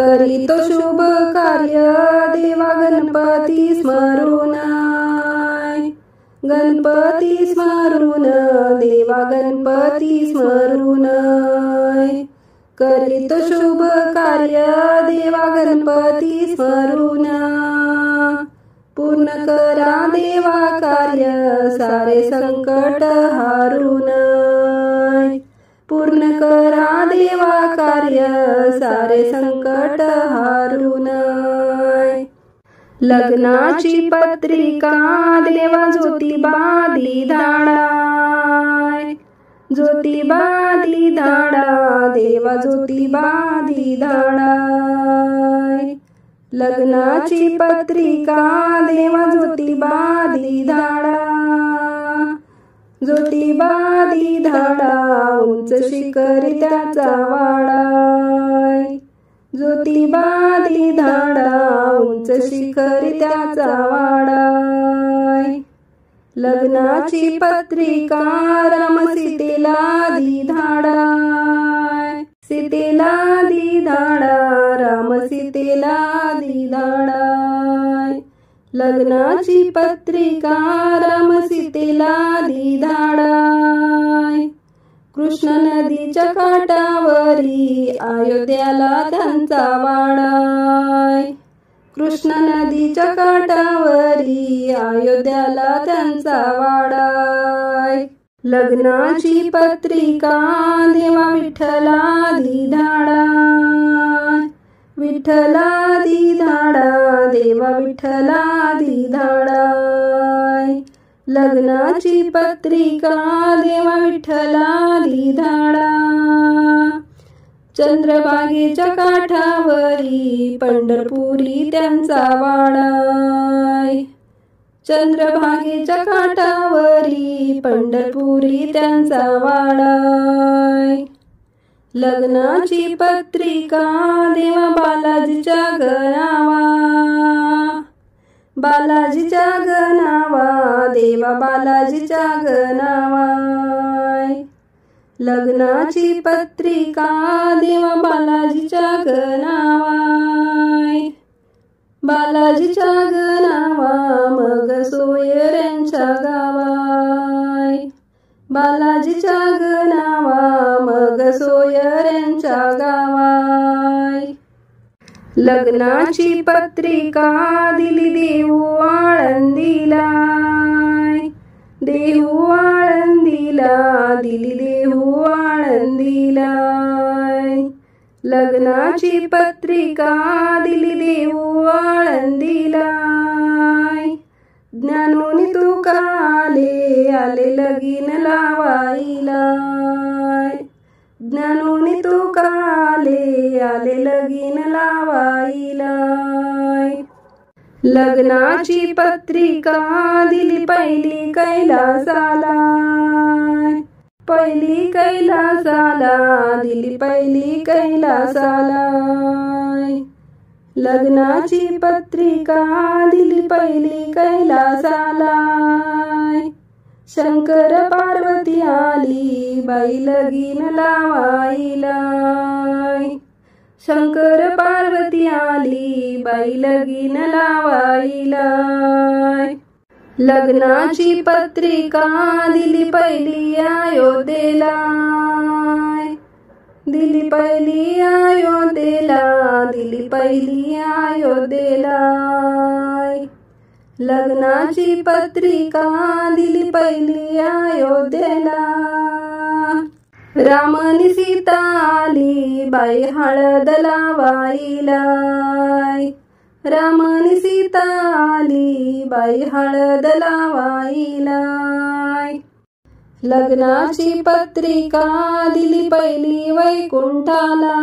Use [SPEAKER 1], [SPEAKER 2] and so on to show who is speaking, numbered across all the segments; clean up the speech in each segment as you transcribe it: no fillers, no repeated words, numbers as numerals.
[SPEAKER 1] करीतो शुभ कार्य देवा गणपती स्मरून, गणपती स्मरून देवा गणपती स्मरून, करीतो शुभ कार्य देवा गणपती स्मरून, पूर्ण करा देवा कार्य सारे संकट हारून, पूर्ण करा देवा कार्य सारे संकट हारून, लग्नाची पत्रिका देवा ज्योतिबा धाडा, ज्योतिबा धाडा देवा ज्योतिबा धाडा, लग्नाची पत्रिका देवा ज्योतिबा धाडा, ज्योतिबा धाडा उंच शिखरी त्याचा वाडा, ज्योतिबा धाडा उंच शिखरी त्याचा वाडा, लग्नाची पत्रिका राम सीतेला धाडा, सीतेला धाडा राम सीतेला धाडा, लग्नाची पत्रिका राम सीतेला धाडा, कृष्ण नदीच्या काठावरी अयोध्याला त्यांचा वाडा, कृष्ण नदीच्या काठावरी अयोध्याला त्यांचा वाडा, लग्नाची पत्रिका देवा विठ्ठला धाडा, विठ्ठला धाडा देवा विठ्ठला धाडा, लग्नाची पत्रिका देवा विठ्ठला धाडा, चंद्रभागेच्या काठावरी पंढरपुरी त्यांचा वाडा, चंद्रभागेच्या काठावरी पंढरपुरी त्यांचा वाडा, लग्नाची पत्रिका देवा बालाजीच्या गणावा, बालाजीच्या गणावा देवा बालाजीच्या गणावा, लग्नाची पत्रिका देवा बालाजीच्या गणावा, बालाजीच्या गणावा मग सोयऱ्यांच्या गावाय, बालाजीच्या गणावा मग सोयऱ्यांच्या गावाय, लग्नाची पत्रिका दिली देऊ आळंदीला, देऊ आळंदीला दिली देऊ आळंदीला, लग्नाची पत्रिका दिली देऊ आळंदीला, ज्ञानोनी तुका आले लगीन लावाईला, ज्ञानोनी तुका आले लगीन लावाईला, लग्नाची पत्रिका दिली पहिली कैलासाला, पहिली कैलासाला दिली पहिली कैलासाला, लग्नाची पत्रिका दिली पहिली कैलासाला, शंकर पार्वती आली बाई लगीन लावाईला, शंकर पार्वती आली बाई लगीन लावाईला, लग्नाची पत्रिका दिली पहिली अयोध्येला, दिली पहिली अयोध्येला दिली पहिली अयोध्येला, लग्नाची पत्रिका दिली पहिली अयोध्येला, रामनी सीता आली बाई हळद लावाईला, रामनी सीता आली बाई हळद लावाईला, लग्नाची पत्रिका दिली पहिली वैकुंठाला,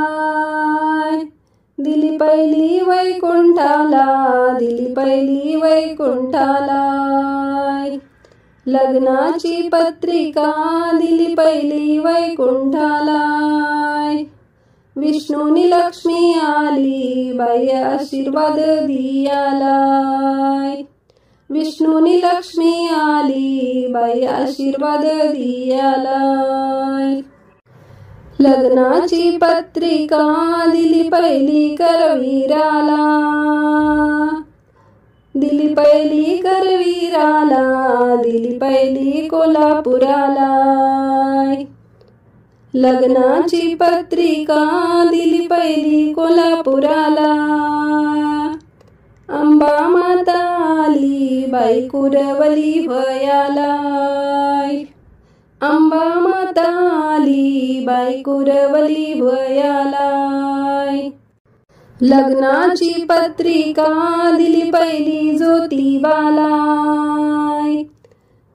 [SPEAKER 1] दिली पहिली वैकुंठाला दिली पहिली वैकुंठाला, लग्नाची पत्रिका दिली पहिली वैकुंठाला, विष्णूनी लक्ष्मी आली बाई आशीर्वाद दियालाय, विष्णूनी लक्ष्मी आली बाई आशीर्वाद दियालाय, लग्नाची पत्रिका दिली पहिली करवीराला, दिली पहिली करवीराला, दिली पहिली कोल्हापुराला. लग्नाची पत्रिका दिली पहिली कोल्हापुराला. अंबा माता आली बाई कुरवली भयाला. अंबा माता आली बाई कुरवली भयाला. लग्नाची पत्रिका दिली पहिली ज्योतिबाला,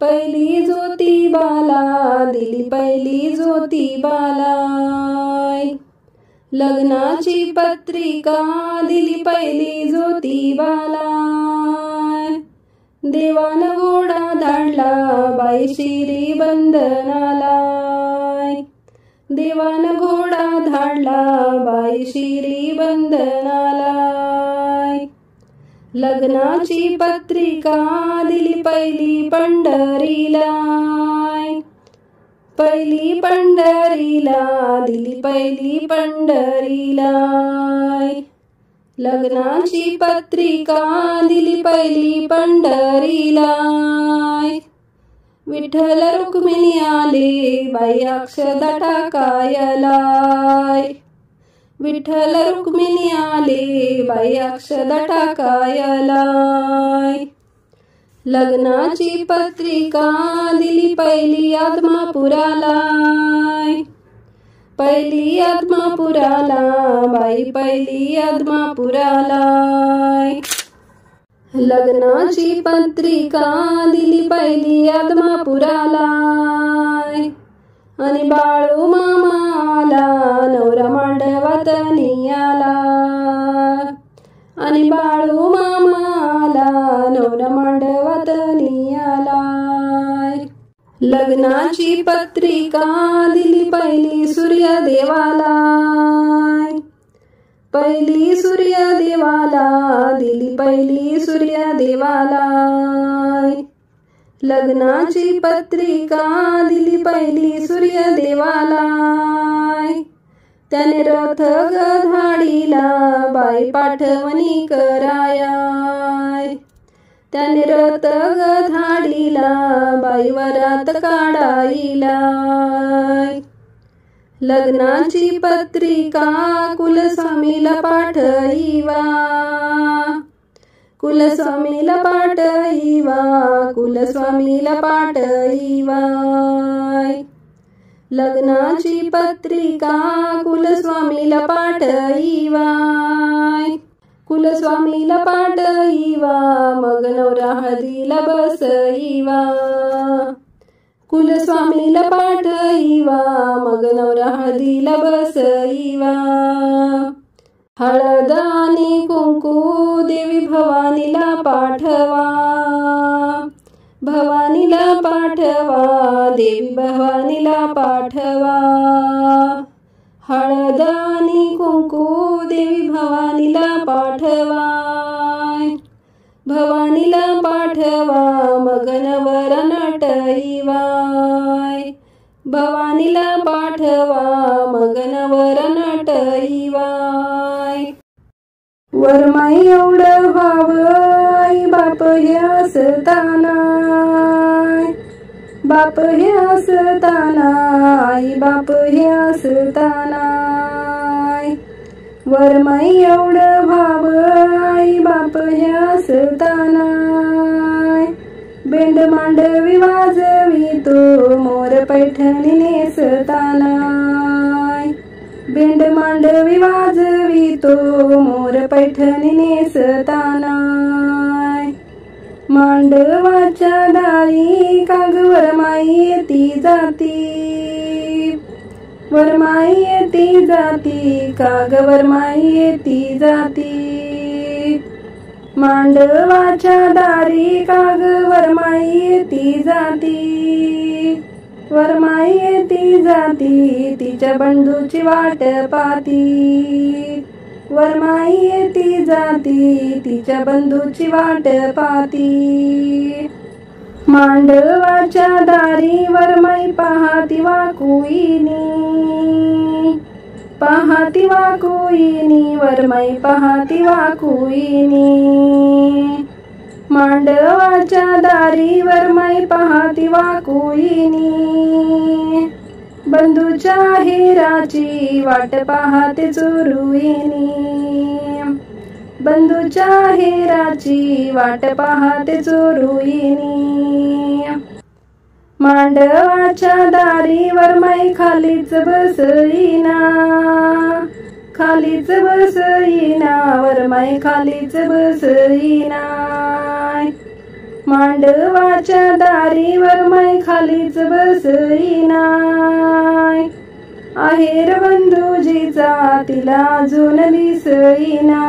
[SPEAKER 1] पहिली ज्योतिबाला, दिली पहिली ज्योतिबाला. लग्नाची पत्रिका दिली पहिली ज्योतिबाला. देवान घोडा धाडला बाई श्रीबंधनाला. देवान घोडा धाडला बाई श्रीबंधनाला. लग्नाची पत्रिका दिली पहिली पंढरीला, पहिली पंढरीला, दिली पहिली पंढरीला. लग्नाची पत्रिका दिली पहिली पंढरीला. विठ्ठल रुक्मिणी आले बाई अक्षदा टाकायला. विठ्ठल रुक्मिणी आले बाई अक्षदा टाकायला. लग्नाची पत्रिका दिली पहिली आदमापुराला, पहिली आदमापुराला, बाई पहिली आदमापुराला. लग्नाची पत्रिका दिली पहिली आदमापुराला. आणि बाळू मामा आला नवरा मांडवात नियाला. आणि बाळू मामा आला नवरा मांडवात नियाला. लग्नाची पत्रिका दिली पहिली सूर्यदेवाला, पहिली सूर्यदेवाला, दिली पहिली सूर्यदेवाला. लग्नाची पत्रिका दिली पहिली सूर्यदेवाला. त्याने रथ गधाडीला बाई पाठवणी कराया. त्याने रथ गधाडीला बाई वरात काढाईला. लग्नाची पत्रिका कुलस्वामीला पाठईवा, कुलस्वामीला पाठईवा, कुलस्वामीला पाठईवा. लग्नाची पत्रिका कुलस्वामीला पाठईवा, कुलस्वामीला पाठईवा. मग नवरा हळदीला बसईवा. कुलस्वामीला पाठईवा, मग नवरा हळदीला बसईवा. हळद आणि कुंकू देवी भवानीला पाठवा, भवानीला पाठवा, देवी भवानीला पाठवा. हळद आणि कुंकू देवी भवानीला पाठवा, भवानीला पाठवा. मग नवरा नटईवाय. भवानीला पाठवा, मग नवरा नटईवाय. वरमाई एवढं व्हावं आई बाप हे असताना, बाप हे असताना, आई बाप हे असताना. वरमाई एवढं व्हावं आई बाप हे असताना. बेंड मांडवी वाजवी तो मोर पैठणी नेसताना. बेंड मांडवी वाजवी तो मोर पैठणी नेसताना. मांडवाच्या दारी काग वरमाई येती जाती, वरमाई येती जाती, काग वरमाई येती जाती. मांडवाच्या दारी काग वरमाई येती जाती, वरमाई येती जाती. तिच्या बंधूची वाट पाहती, वरमाई येती जाती. तिच्या बंधूची वाट पाहती. मांडवाच्या दारी वरमाई पाहती वाकुईनी, पाहती वाकुईनी वरमाई पाहती वाकुईनी मांडवाच्या दारी वरमाई पाहती वाकुईनी बंधूच्या हेराची वाट पाहते चोरुईनी बंधूच्या हेराची वाट पाहते चोरुईनी मांडवाच्या दारी वरमाई खालीच बसईना खालीच बसईना वरमाई खालीच बसईना मांडवाच्या दारी वरमाई खालीच बसईना आहेर बंधूजीचा तिला अजून दिसईना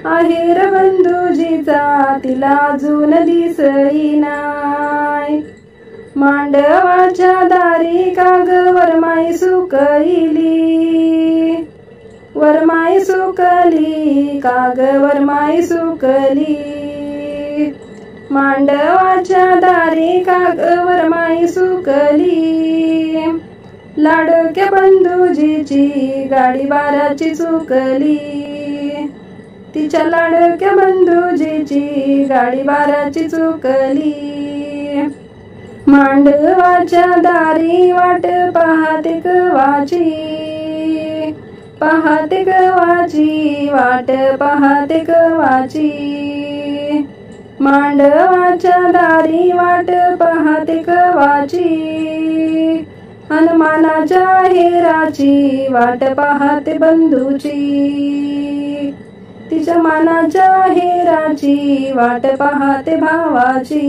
[SPEAKER 1] आहेर बंधूजीचा तिला अजून दिसईना मांडवाच्या दारी काग वरमाई सुकली वरमाई सुकली काग वरमाई सुकली मांडवाच्या दारी काग वरमाई सुकली लाडक्या बंधूजीची गाडी बाराची चुकली तिच्या लाडक्या बंधूजीची गाडी बाराची चुकली मांडवाच्या दारी वाट पाहते कवाची पाहते कवाची वाट पाहते कवाची मांडवाच्या दारी वाट पाहते कवाची हनुमानाच्या हेराची वाट पाहते बंधूची तिच्या मानाच्या हेराची वाट पाहते भावाची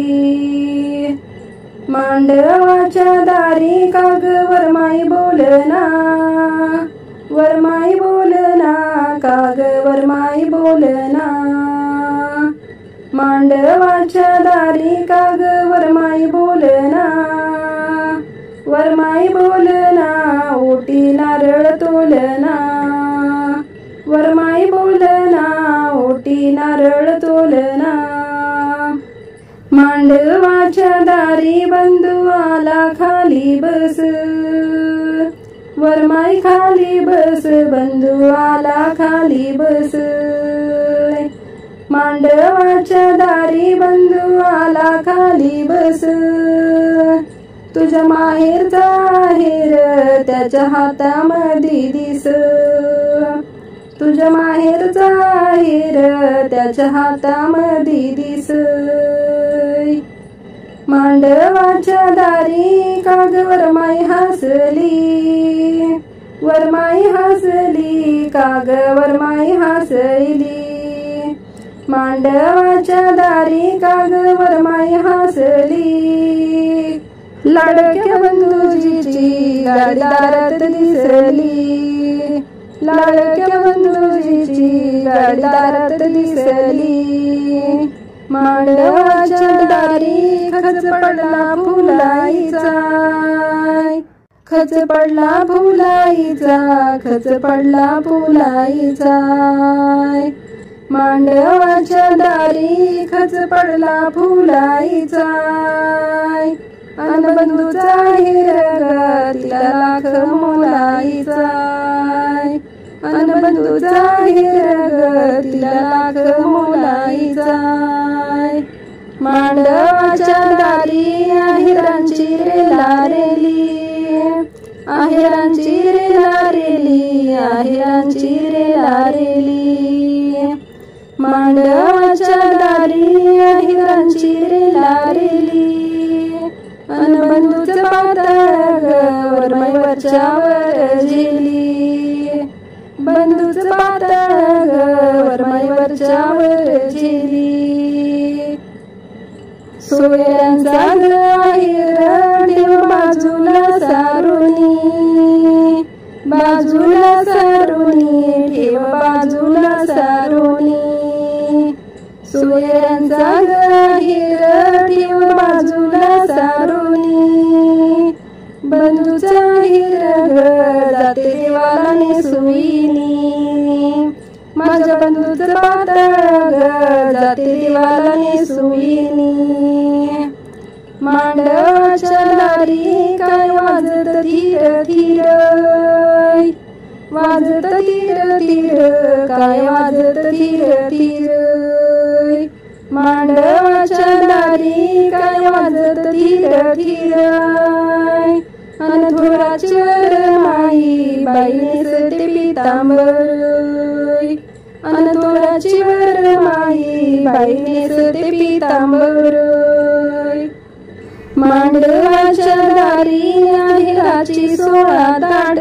[SPEAKER 1] मांडवाच्या दारी काग वरमाई बोलना वरमाई बोलना काग वरमाई बोलना मांडवाच्या दारी काग वरमाई बोलना वरमाई बोलना ओटी नारळ तोलना वरमाई बोलना ओटी नारळ तोलना मांडवाच्या दारी बंधू आला खाली बस वरमाई खाली बस बंधू आला खाली बस मांडवाच्या दारी बंधू आला खाली बस तुझ्या माहेरचा आहेर त्याच्या हातामध्ये दिस तुझ्या माहेरचा आहेर त्याच्या हातामध्ये दिस मांडवाच्या दारी काग वरमाई हसली वरमाई हसली काग वरमाई हसली मांडवाच्या दारी काग वरमाई हसली लाडक्या बंधूजीची गाडी दारात दिसली लाडक्या बंधूजीची गाडी दारात दिसली मांडवाच्या दारी खच पडला फुलाईचा खच पडला फुलाईचा खच पडला फुलाईचा मांडवाच्या दारी खच पडला फुलाईचा अन बंधूचा हेर तिला लाख मोलाईचा अन बंधूचा हेर तिला लाख मोलाईचा मांडवाच्या दारी आहेरांची रे लारेली आहेरांची रे लारेली आहेरांची रे लारेली मांडवाच्या दारी आहेरांची रे लारेली अन बंधूचं पातळ वरमाई वरच्यावर झेली बंधूचं पातळ वरमाई वरच्यावर झेली सोयऱ्यांचा आहेर ठेव बाजूला सारुणी बाजूला सारुणी ठेव बाजूला सारुणी सोयऱ्यांचा आहेर ठेव बाजूला सारुणी बंधूचा आहेर जाते देवाला नेसुईनी माझ्या बंधूचं पातळ जाते देवाला नेसुईनी मांडवाच्या दारी काय वाजत धीर धीर वाजत तीर तीर काय वाजत धीर धीर मांडवाच्या दारी काय वाजत धीर धीर अनथोराची वरमाई बाई नेसते पितांबर अनथोराची वरमाई बाई नेसते पितांबर मांडवाच्या दारी आहेराची 16 ताट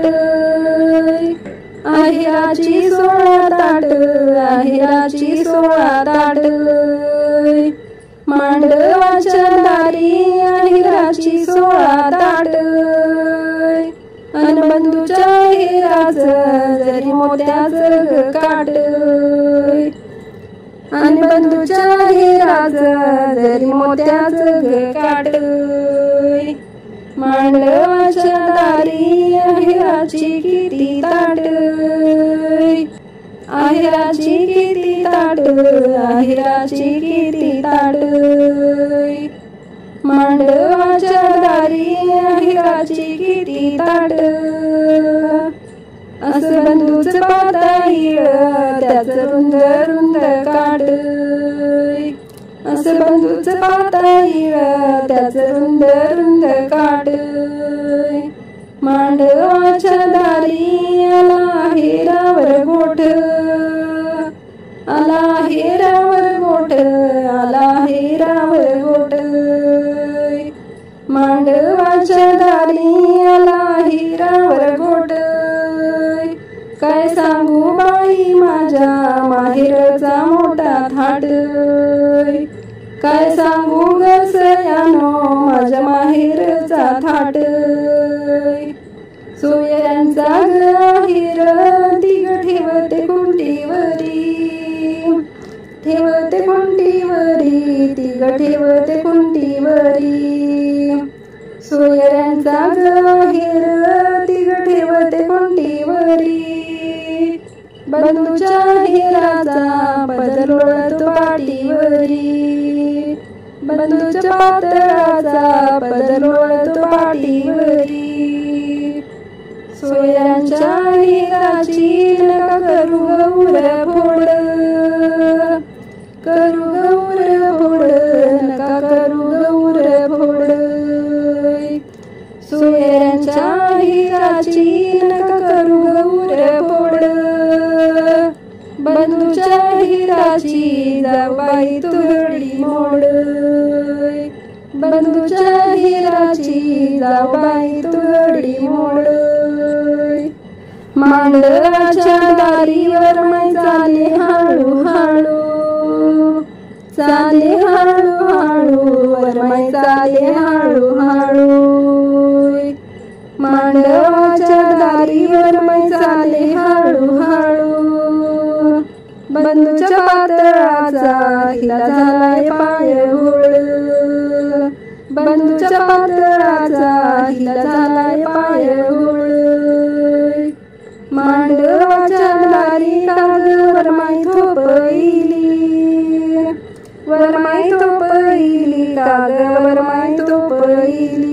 [SPEAKER 1] आहेराची 16 ताट आहेराची 16 ताट मांडवाच्या दारी आहेराची 16 ताट अन बंधूच्या आहेराचं जरी मोत्याचं काट अन बंधूच्या आहेराचं जरी मोत्याचं काट मांडवाच्या दारी आहेराची किती ताट आहेराची किती ताट आहेराची किती ताट मांडवाच्या दारी आहेराची किती ताट असं बंधूच पाताळीळ त्याचं रुंद रुंद काट असं बंधूच पाताळीळ त्याचं रुंद रुंद काट मांडवाच्या दारी आला आहेरावर गोठ आला आहेरावर गोठ आला आहेरावर गोठ मांडवाच्या दारी आला आहेरावर गोठ काय सांगू बाई माझ्या माहेरचा मोठा थाट काय सांगू गसयानो माझ्या माहेरचा थाट सोयऱ्यांचा आहेर तिघ ठेवते कुंटीवरी ठेवते कुंटीवरी तिघ ठेवते कुंटीवरी सोयऱ्यांचा आहेर तिघ ठेवते कुंटीवरी बंधूच्या आहेराचा पदर लोळतो पाठीवरी बंधूच्या पातळाचा पदर लोळतो पाठीवरी सोयऱ्यांच्या आहेराची नका करू गौर फोड करू गौर फोड नका करू गौर फोड सोयऱ्यांच्या आहेराची नका करू गौर फोड बंधूच्या आहेराची जाऊ बाई तुरडी मोड बंधूच्या आहेराची जाऊ बाई तुरडी मोड मांडवाच्या दारीवर मै चाले हाळू हाळू चाले हाळू हाळू वरमाई चाले हाळू हाळू मांडवाच्या दारीवर मै चाले हाळू हाळू बंधूच्या पातळाचा हिला झालाय पाय घोळ बंधूच्या पातळाचा हिला झालाय पाय घोळ मांडवाच्या दारी काग वरमाई थोपईली वरमाई थोपईली काग वरमाई थोपईली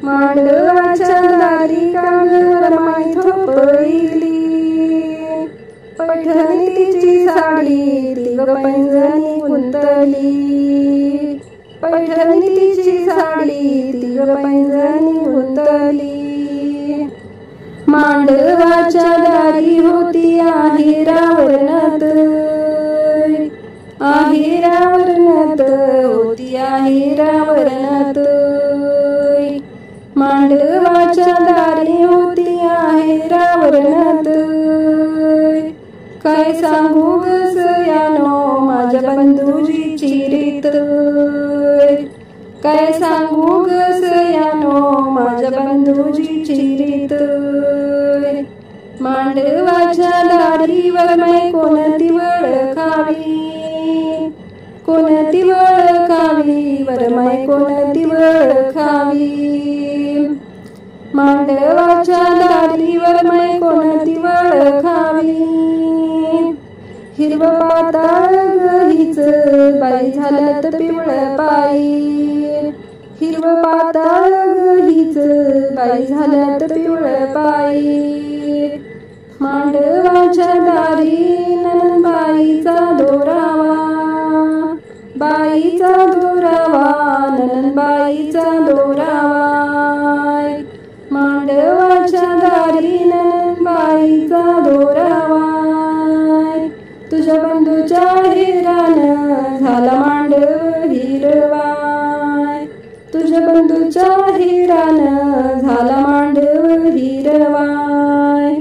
[SPEAKER 1] मांडवाच्या दारी काग वरमाई थोपईली पैठणी तिची साडी तिघ पैंजणी गुंतली पैठणी तिची साडी तिघ पैंजणी गुंतली मांडवाच्या दारी होती आहेरावर नत आहेरावर नत होती आहेरावर नत मांडवाच्या दारी होती आहेरावर नत काय सांगू गसयानो माझ्या बंधूजीची रीत काय सांगू गसयानो माझ्या बंधूजीची रीत मांडवाच्या दारीवर मै कोणती वळखावी कोणती वळखावी वरमाई कोणती वळखावी मांडवाच्या दारीवर मै कोणती वळखावी हिरव पाताळ हीच बाई झाल्यात पिवळ पायी हिरव पाताळ बाईच बाई झाल्यात पिवळ्या पायी. मांडवाच्या दारी नंदबाईचा दोरावा, बाईचा दोरावा नंदबाईचा दोरावा. मांडवाच्या दारी नंदबाईचा दोरावा. तुझ्या बंधूच्या हिरानं झाला मांडव हिरवाय. तुझ्या बंधूच्या हिरानं झाला मांडव हिरवाय.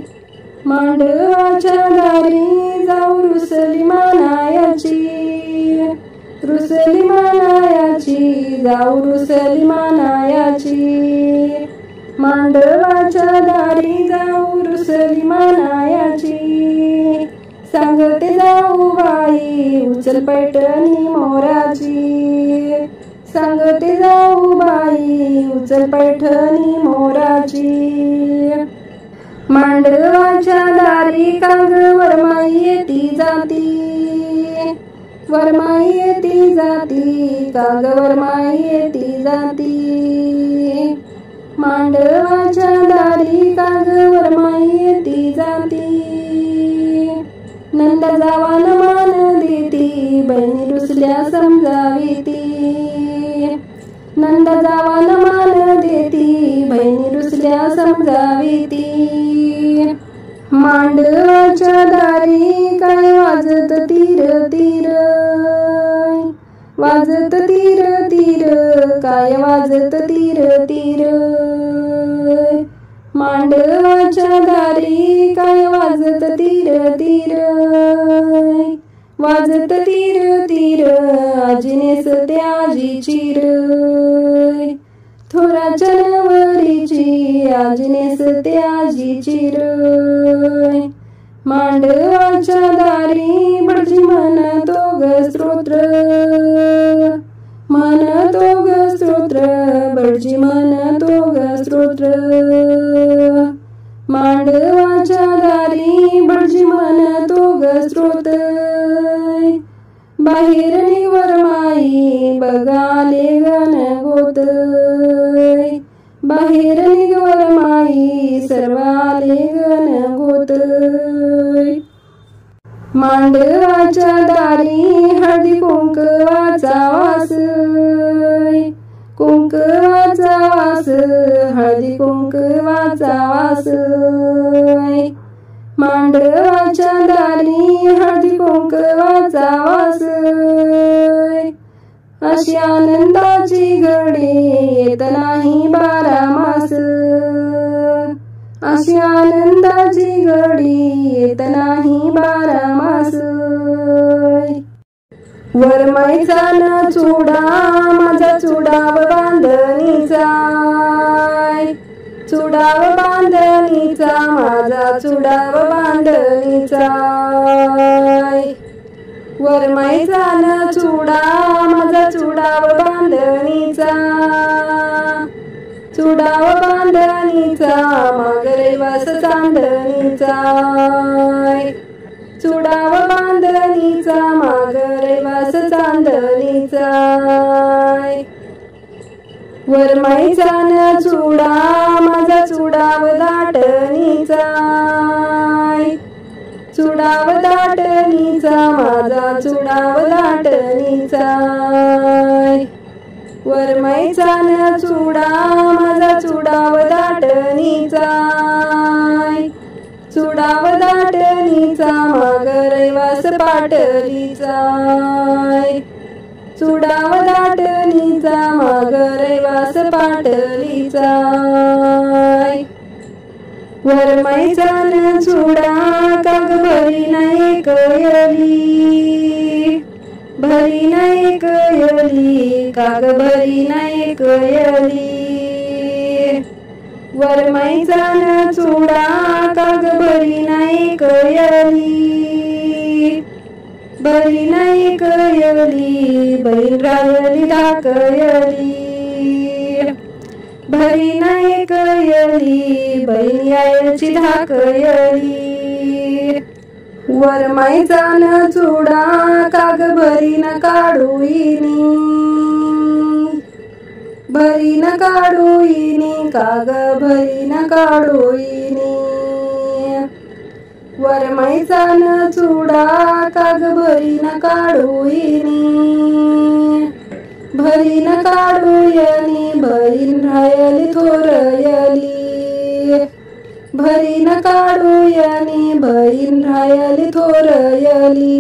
[SPEAKER 1] मांडवाच्या दारी जाऊ रुसली मानायाची, रुसली मानायाची जाऊ रुसली मानायाची. मांडवाच्या दारी जाऊ रुसली मानायाची. सांगते जाऊ बाई उचल पैठणी मोराची. सांगते जाऊ बाई उचल पैठणी मोराची. मांडवाच्या दारी काग वरमाई येती जाती, वरमाई येती जाती काग वरमाई येती जाती. मांडवाच्या दारी काग वरमाई येती जाती. नंदा जावान मान देती बहिणी रुसल्या समजावीती. नंदा जावान मान देती बहिणी रुसल्या समजावीती. मांडवाच्या दारी काय वाजत तीर तीर, वाजत तीर तीर काय वाजत तीर तीर. मांडवाच्या दारी काय वाजत तीर तीर, वाजत तीर तीर आजीनेस त्या आजी चिर. थोराच्या नवरीची आजीनेस त्या आजी चिर. मांडवाच्या दारी भटजी म्हणतो ग स्तोत्र, म्हणतो ग स्तोत्र भटजी म्हणतो ग स्तोत्र. मांडवाच्या दारी भटजी म्हणतो ग स्तोत्र. बाहेर निवर माई बघाले गण गोत, बाहेर निवर माई सर्वाले गण गोत. मांडवाच्या दारी हळदी कुंकवाचा वास, कुंकवाचा वास हळदी कुंकवाचा वास. मांडवाच्या दारी हळदी कुंकवाचा वास. अशी आनंदाची घडी येत नाही 12 मास, अशी आनंदाची घडी येत नाही 12 मास. वरमाईचा न चुडा माझा चुडाव बांधणीचा, चुडाव बांधणीचा माझा चुडाव बांधणीचा. वरमाईचा न चुडा माझा चुडाव बांधणीचा, चुडाव बांधणीचा मागरे वास चांदणीचा. चुडाव बांधणीचा मागरे वास चांदणीचा. वरमाईचा न चुडा माझा चुडाव दाटणीचा, चुडाव दाटणीचा माझा चुडाव दाटणीचा. वरमाईचा न चुडा माझा चुडाव दाटणीचा, चुडाव दाटणीचा मागरे वास पाटलीचा. चुडाव दाटणीचा मागरे वास पाटलीचा. वरमाईचा न चुडा काग भरी नाही कयली, भरी नाही कयली काग भरी नाही कयली. वरमाईचा न चुडा काग भरी नाही कयली, भरी नाही कयली बहीण रायली धाकयली. भरी नाही कयली बहीण यायची धाकयली. वरमाईचा न चुडा काग भरी न काढुईनी, भरी न काढोईनी काग भरी न काढोईनी वरमाईचा न चुडा काग भरी न काढोईनी भरी न काढोयनी बहीण रायली थोरयली भरी न काढोयनी बहीण रायली थोरयली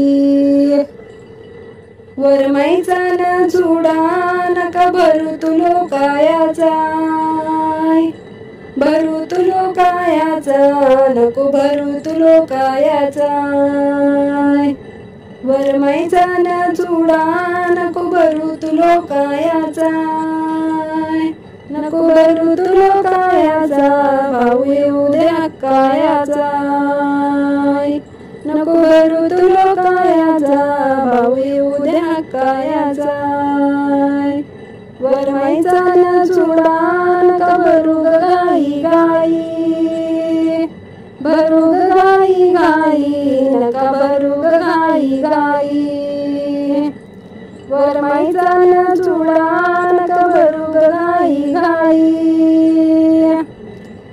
[SPEAKER 1] वरमाईचा न चुडा नका भरू तुलो कायाचा भरू तुलो कायाचा नको भरू तुलो कायाचा वरमाईचा न चुडा नको भरू तुलो कायाचा नको भरू तुलो कायाचा भाऊ येऊ दे कायाचा नको भरू तुलो कायाचा भाऊ येऊ दे कायाचा वरमाईचा न चुडा नका भरू गाई गाई भरू गाई गाई नका भरू गाई गाई वरमाईचा न चुडा नका भरू गाई गाई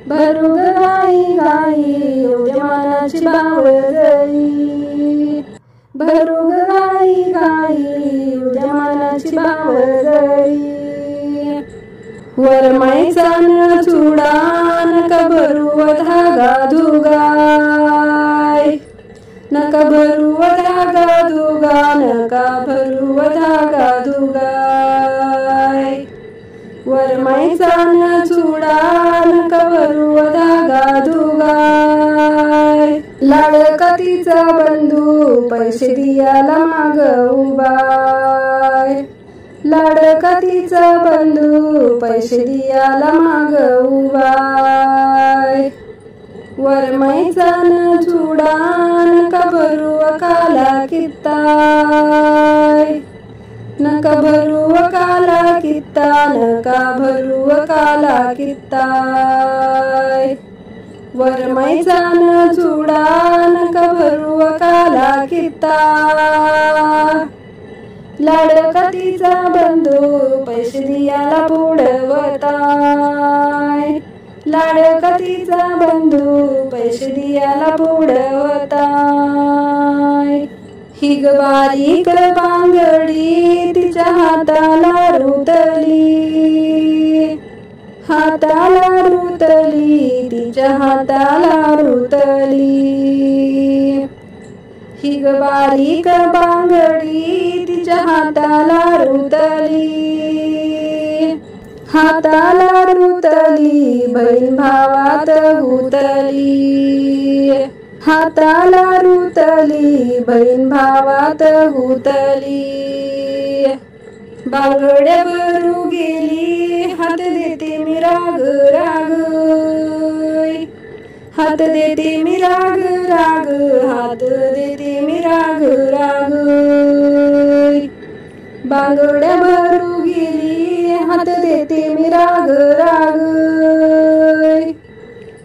[SPEAKER 1] भरू गाई गाई उद्या मानाची बावळी भरू गाई गाई उद्या मानाची बावळी वरमाईचा न चुडा नका भरू धागा धुगाय नका भरू धागा धुगा नका भरू धागा धुगाय वरमाईचा न चुडा नका भरू धागा धुगाय लाडकतीचा बंधू पैसे दियाला माग उभाय लाडकतीचा बंधू पैसे दियाला माग उभाय वरमाईचा न चुडा नका भरू काला कित्ताय नका भरू काला कित्ता नका भरू काला कित्ताय वरमाईचा न चुडा नका भरू काला कित्ता लाडकतीचा बंधू पैसे दियाला पुढवताय लाडकतीचा बंधू पैसे दियाला पुढवताय हिग बारीक बांगडी तिच्या हाताला रुतली हाताला रुतली तिच्या हाताला रुतली हिग बारीक बांगडी तिच्या हाताला रुतली हाताला रुतली बहीण भावात हुतली हाताला रुतली बहीण भावात हुतली बांगड्या भरू गेली हात देते मी राग राग हात देते मी राग राग हात देते मी राग राग बांगड्या भरू गेली हात देते मी राग राग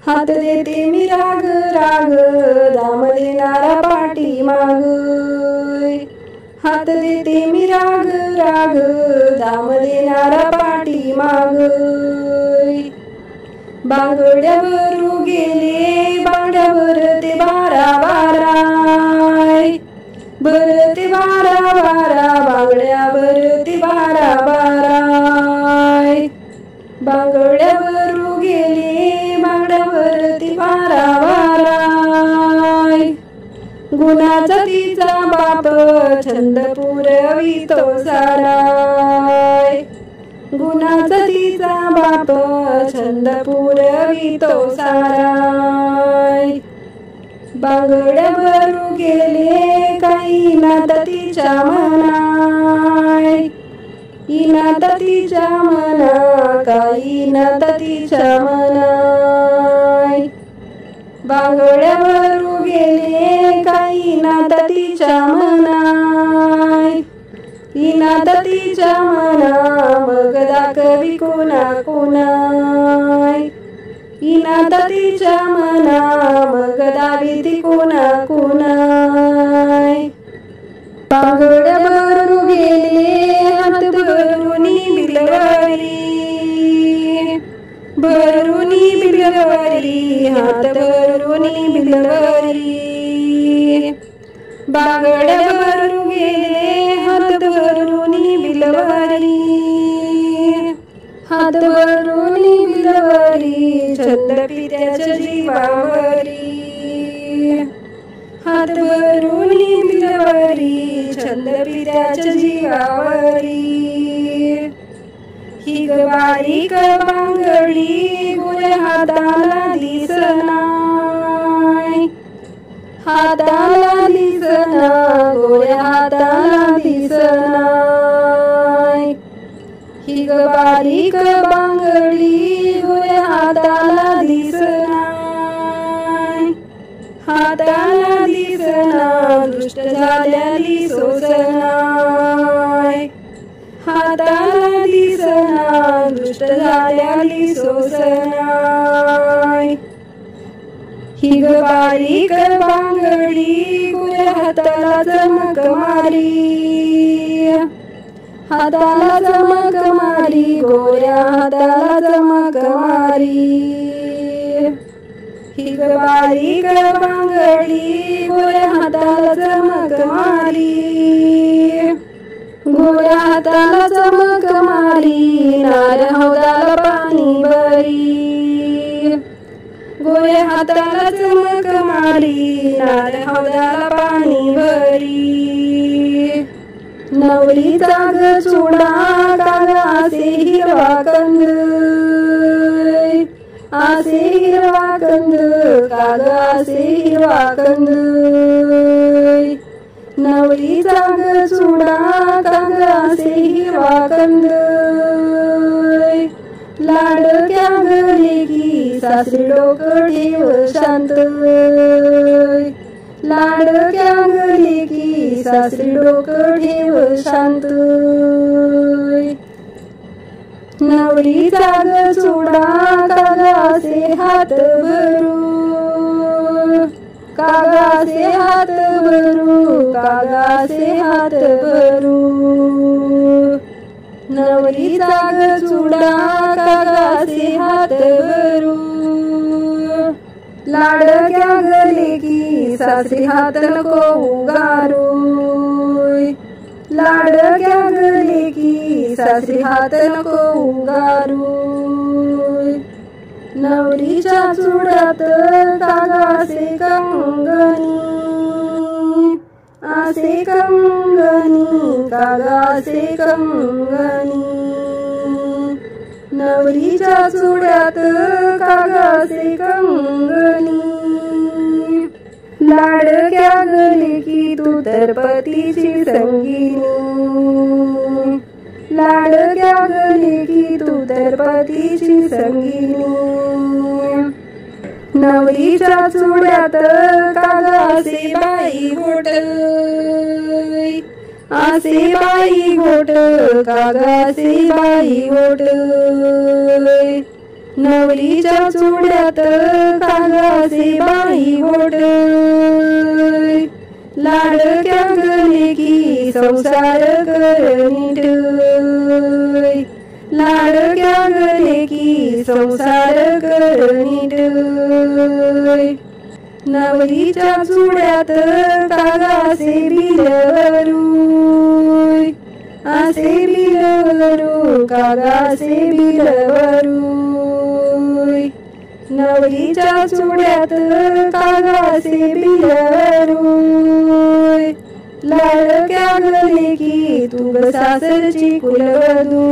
[SPEAKER 1] हात देते मी राग राग दाम देणारा पाठी माग हात देते मी राग राग दाम देणारा पाठी माग बांगड्या भरू गेले बांगड्या भरते बारा बाराय भरते बारा बारा बांगड्या भरते बारा बाराय बांगड्या भरू गेले बांगड्या भरते बारा बाराय गुणाचा तिचा बाप छंद पुरवितो साराय गुणाचा तिचा बाप छंद पुरवितो साराय बांगड्या भरू गेले काही नात तिच्या मनाय इनात तिच्या मना काही नात तिच्या मनाय बांगड्या भरू गेले काही नात तिच्या मनाय इनात तिच्या मना मग दाखवी कुणा कुणाय इनात तिच्या मना मग दावी ती कुणा कुणाय बांगड्या भरू गेले हात भरून बिलवारी भरुनी बिलवरी हात भरुनी बिलवरी बांगड भरू गेले हात भरुनी बिलवरी हात भरुनी बिलवरी छंद पित्याच्या जीवावरी हात भरुनी बिलवरी छंद पित्याच्या जीवावरी ही ग बारीक बांगडी गोऱ्या हाताला दिसनाय हाताला दिसना गोऱ्या हाताला दिसनाय ही ग बारीक बांगडी गोऱ्या हाताला दिसनाय हाताला दिसना दृष्ट झालेली सोसनाय हाताला दिसना दृष्ट झालेली सोसनाय ही ग बारीक बांगडी गोऱ्या हाताला चमक मारी हाताला चमक मारी गोऱ्या हाताला चमक मारी ही ग बारीक बांगडी गोऱ्या हाताला चमक मारी गोऱ्या हाताला चमक मारी नार हौदाला पाणी भरी गोऱ्या हाताला चमक मारी नार हौदाला पाणी भरी नवरीचा ग चुडा काग आसे हिरवा कंद आसे हिरवा कंद काग आसे हिरवा कंद नवरीचा ग चुडा काग आसे हिरवा कंद लाडक्या घरी की सासरी डोकं ठेव शांत लाडक्या घरी की सासरी डोकं ठेव शांत नवरीचा ग चुडा कागासे हात भरू कागासे हात भरू कागासे हात भरू नवरीचा ग चुडा कागासे हात भरू लाडक्या गले की सासरी हात नको उगारू लाडक्या गले की सासरी हात नको उगारू नवरीच्या चुड्यात कागासे कंगणी आसे कंगणी कागासे कंगणी नवरीच्या चुड्यात कागासे कंगणी लाडक्या गले की तू तर पतीची संगिनी लाडक्या गले की तू तर पतीची संगिनी नवरीच्या चुड्यात कागासे बाई घोट आसे बाई घोट कागासे बाई घोट नवरीच्या चुड्यात कागासे बाई घोट लाडक्या गले की संसार कर नीट लाडक्या गले की संसार कर नीट नवरीच्या चुड्यात कागासे बिलवरू आसे बिलवरू कागासे बिलवरू नवरीच्या चुड्यात कागासे बिलवरू लाडक्या गले की तू ग सासरची कुलवधू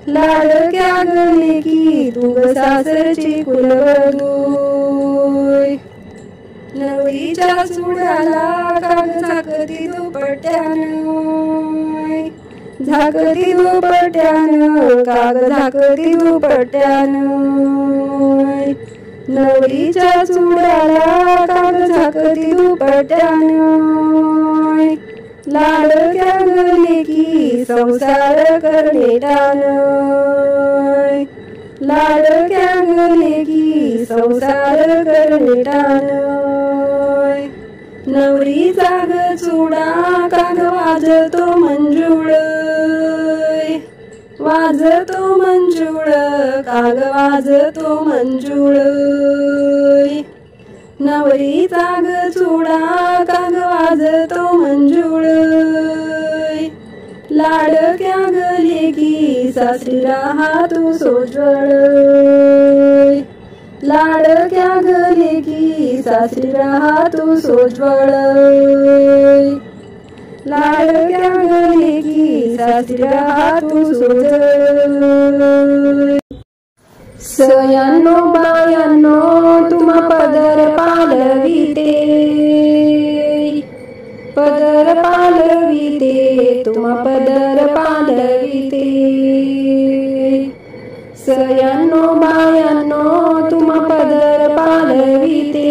[SPEAKER 1] लाडक्या गले की तू ग सासरची कुलवधू नवरीच्या चुड्याला काग झाकती दुपट्यानं झाकती दुपट्यानं काग झाकती दुपट्यानं नवरीच्या चुड्याला काग झाकती दुपट्यानं लाडक्या गले की संसार करणे टाणं लाडक्या गले की संसार करणे टाणं नवरीचा ग चुडा काग वाजतो मंजुळ वाजतो मंजुळ, काग वाजतो मंजुळ. नवरीचा ग चुडा, काग वाजतो मंजुळ. लाडक्या ग लेकी, सासरी राहा तू सोज्वळ. लाडक्या ग लेकी, सासरी राहा तू सोज्वळ. लाडक्या ग लेकी, सासरी राहा तू सोज्वळ. सयांनो बायांनो, तुम्हा पदर पालविते. पदर पालविते, तुम्हा पदर पालविते. सयांनो बायांनो, तुम्हा पदर पालविते.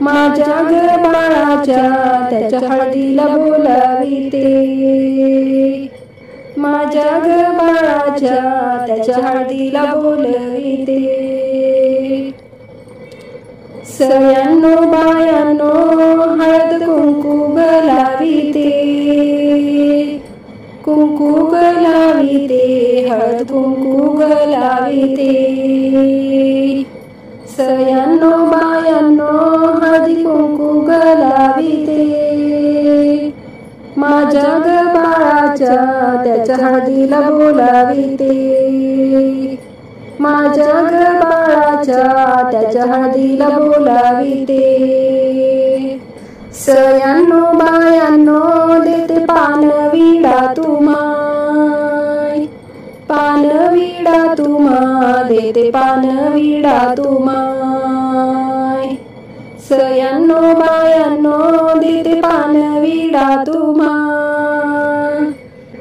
[SPEAKER 1] माझ्या ग बाळाच्या, त्याच्या हळदीला बोलाविते. माझ्या ग बाळाच्या, त्याच्या हळदीला बोलविते. सयांनो बायांनो, हळद कुंकू गलाविते. कुंकू गलाविते, हळद कुंकू गलाविते. सयांनो बायांनो, हळदी कुंकू गलाविते. माझ्या ग बाळाच्या, त्याच्या हळदीला बोलाविते. माझ्या ग बाळाच्या, त्याच्या हळदीला बोलाविते. सयांनो बायांनो, देते पानविडा तुम्हाय. पानविडा तुम्हा, देते पानविडा तुम्हाय. सयांनो बायांनो, देते पानविडा तुम्हा.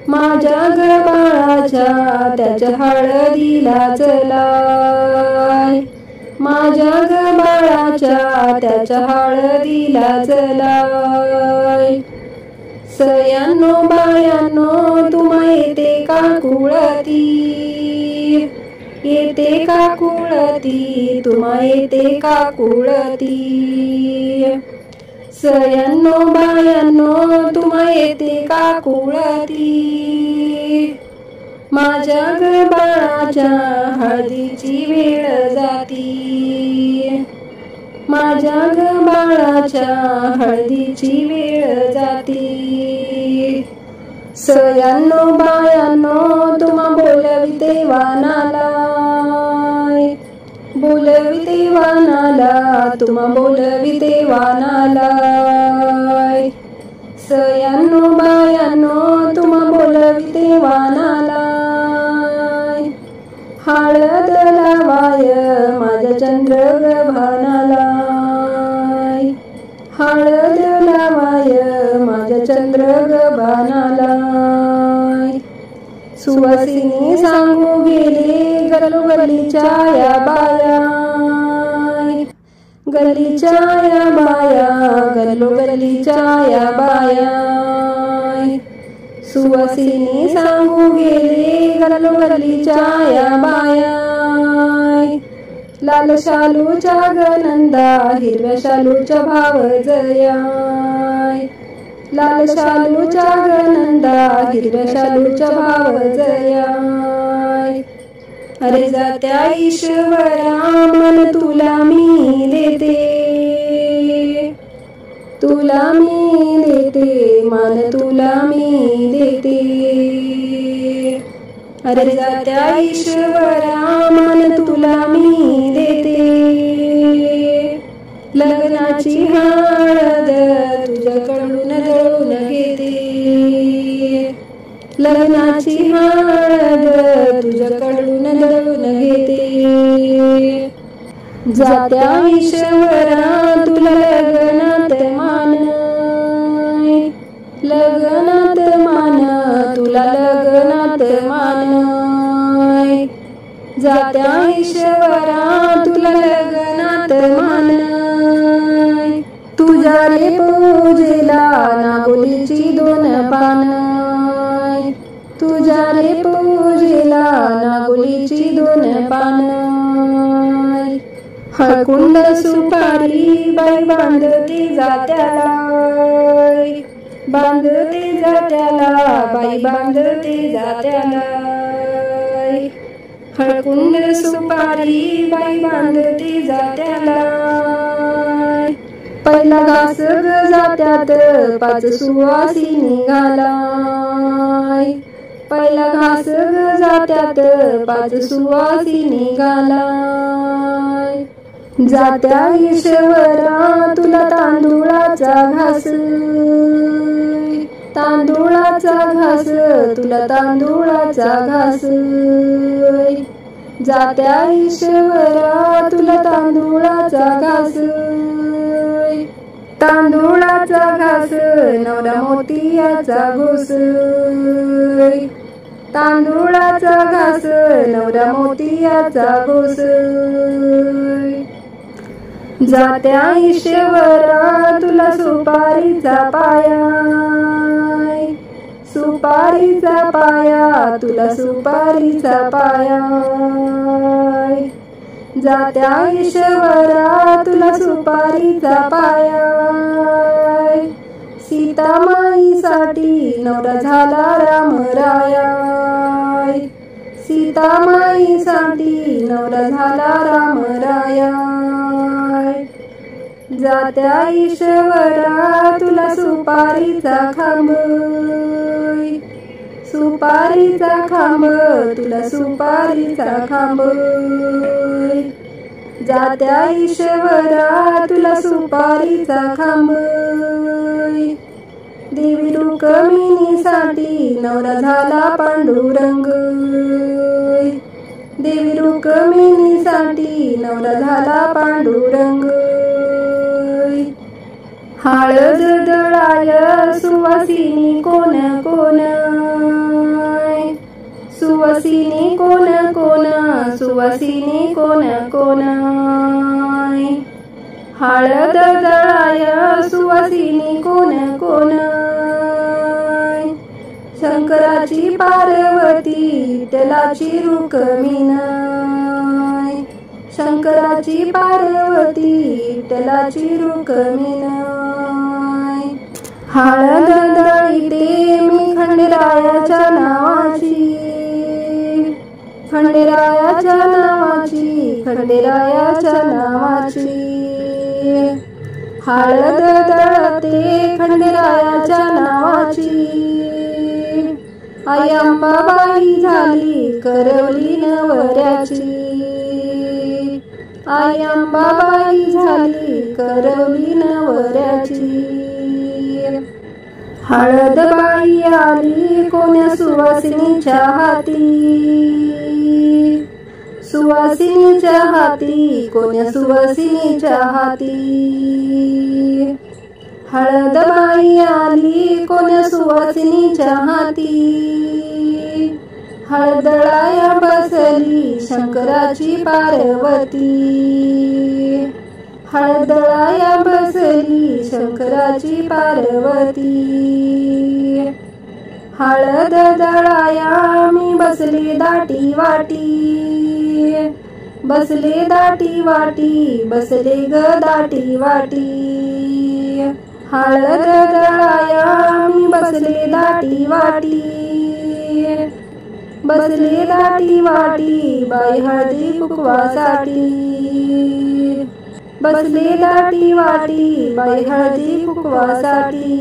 [SPEAKER 1] माझ्या ग बाळाच्या, त्याच्या हळदीला चलाय. माझ्या ग बाळाच्या, त्याच्या हळदीला चलाय. सयांनो बायांनो, तुम्हा येते का कुळती. येते का कुळती, तुम्हा येते का कुळती. सयांनो बायांनो, तुम्हा येते का कुळती. माझ्या ग बाळाच्या, हळदीची वेळ जाती. माझ्या ग बाळाच्या, हळदीची वेळ जाती. सयांनो बायांनो, तुम्हा बोलविते वानाला. बोलविते वानाला, तुम्हा बोलविते वानाला. सयांनो बायांनो, तुम्हा बोलविते वानाला. हळद लावाय माझ्या चंद्रगभानाला. हळद लावाय माझ्या चंद्रगभानाला. सुवासिनी सांगू गेले गलोगलीच्या या बाया. गलीच्या या बाया, गलोगलीच्या या बाया. सुवासिनी सांगू गेले गलोगलीच्या या बाया. लाल शालूच्या गनंदा, हिरव्या शालूच्या भावजया. लाल शालूच्या गनंदा, हिरव्या शालूच्या भावजया. अरे जात्या ईश्वरा, मन तुला मी देते. तुला मी देते, मन तुला मी देते. अरे जात्या ईश्वरा, मन तुला मी देते. लग्नाची हळद तुझ्याकडून दळून घेते. लग्नाची हळद तुझ्याकडून दळून घेते. जात्या ईश्वरा, तुला लग्नात मान. लग्नात मान, तुला लग्नात मान. जात्या ईश्वरा, तुला लग्नात मान. तुझ्या रे पूजेला नागोलीची 2 पान. तुझ्या रे पूजेला नागोलीची 2 पान. हळकुंड सुपारी बाई बांधती जात्याला. बांधते जात्याला बाई बांधते जात्याला हळकुंड सुपारी बाई बांधते जात्याला पहिला घास ग जात्यात 5 सुवासी निघालाय पहिला घास ग जात्यात 5 सुवासी निघालाय जात्या ईश्वरा तुला तांदूळाचा घास तांदूळाचा घास तुला तांदूळाचा घास जात्या ईश्वरा तुला तांदूळाचा घास तांदूळाचा घास नवरा मोतियाचा घोस तांदूळाचा घास नवरा मोतियाचा घोस जात्या ईश्वरा तुला सुपारीचा पाया सुपारीचा पाया तुला सुपारीचा पाया जात्या ईश्वरा तुला सुपारीचा पाया सीतामाईसाठी नवरा झाला रामराया सीतामाईसाठी नवरा झाला रामराया जात्या ईश्वरा तुला सुपारीचा खांब सुपारीचा खांब तुला सुपारीचा खांब जात्या ईश्वरा तुला सुपारीचा खांब देवी रुक्मिणीसाठी नवरा झाला पांडुरंग देवी रुक्मिणीसाठी नवरा झाला पांडुरंग हळद दळाय सुवासिनी कोण कोण सुवासिनी कोण कोण सुवासिनी कोण कोण हळद दळाय सुवासिनी कोण कोण शंकराची पार्वती त्यालाची रुक्मिणी शंकराची पार्वती त्यालाची रुक्मिणी हळद दळीते मी खंडेरायाच्या नावाची खंडेरायाच्या नावाची खंडेरायाच्या नावाची हळद दळते खंडेरायाच्या नावाची आई अंबाबाई झाली करवली नवऱ्याची आई अंबाबाई झाली करवली नवऱ्याची हळद बाई आली कोण्या सुवासिनीच्या हाती सुवासिनीच्या हाती कोण्या सुवासिनीच्या हाती हळद बाई आली कोण्या सुवासिनीच्या हाती हळदळाया बसली शंकराची पार्वती हळदळाया बसली शंकराची पार्वती हळद दळाया मी बसले दाटी वाटी बसले दाटी वाटी बसले ग दाटी वाटी हळद दळाया मी बसले दाटी वाटी बसले दाटी वाटी बाई हळदी कुकवासाठी बसले दाटी वाटी बाई हळदी कुकवासाठी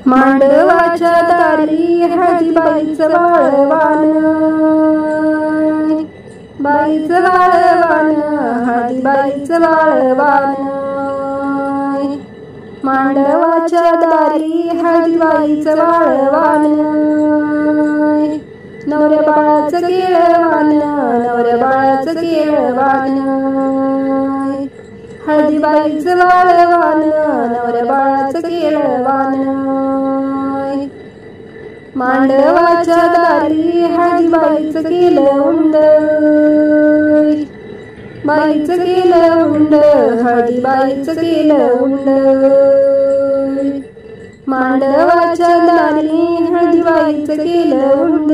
[SPEAKER 1] मांडवाच्या दारी हळदी बाईचं वाळवान बाईचं वाळवान हळदी बाईचं वाळवान मांडवाच्या दारी हळदी बाईचं वाळवान नवऱ्या बाळाचं केळवान नवऱ्या बाळाचं केळवान हळदी बाईचं वाळवान नवऱ्या बाळाचं केळवान मांडवाच्या दारी हळदी बाईचं केलं उंड बाईचं केलं उंड हळदी बाईचं केलं उंड मांडवाच्या दारी हळदी बाईचं केलं उंड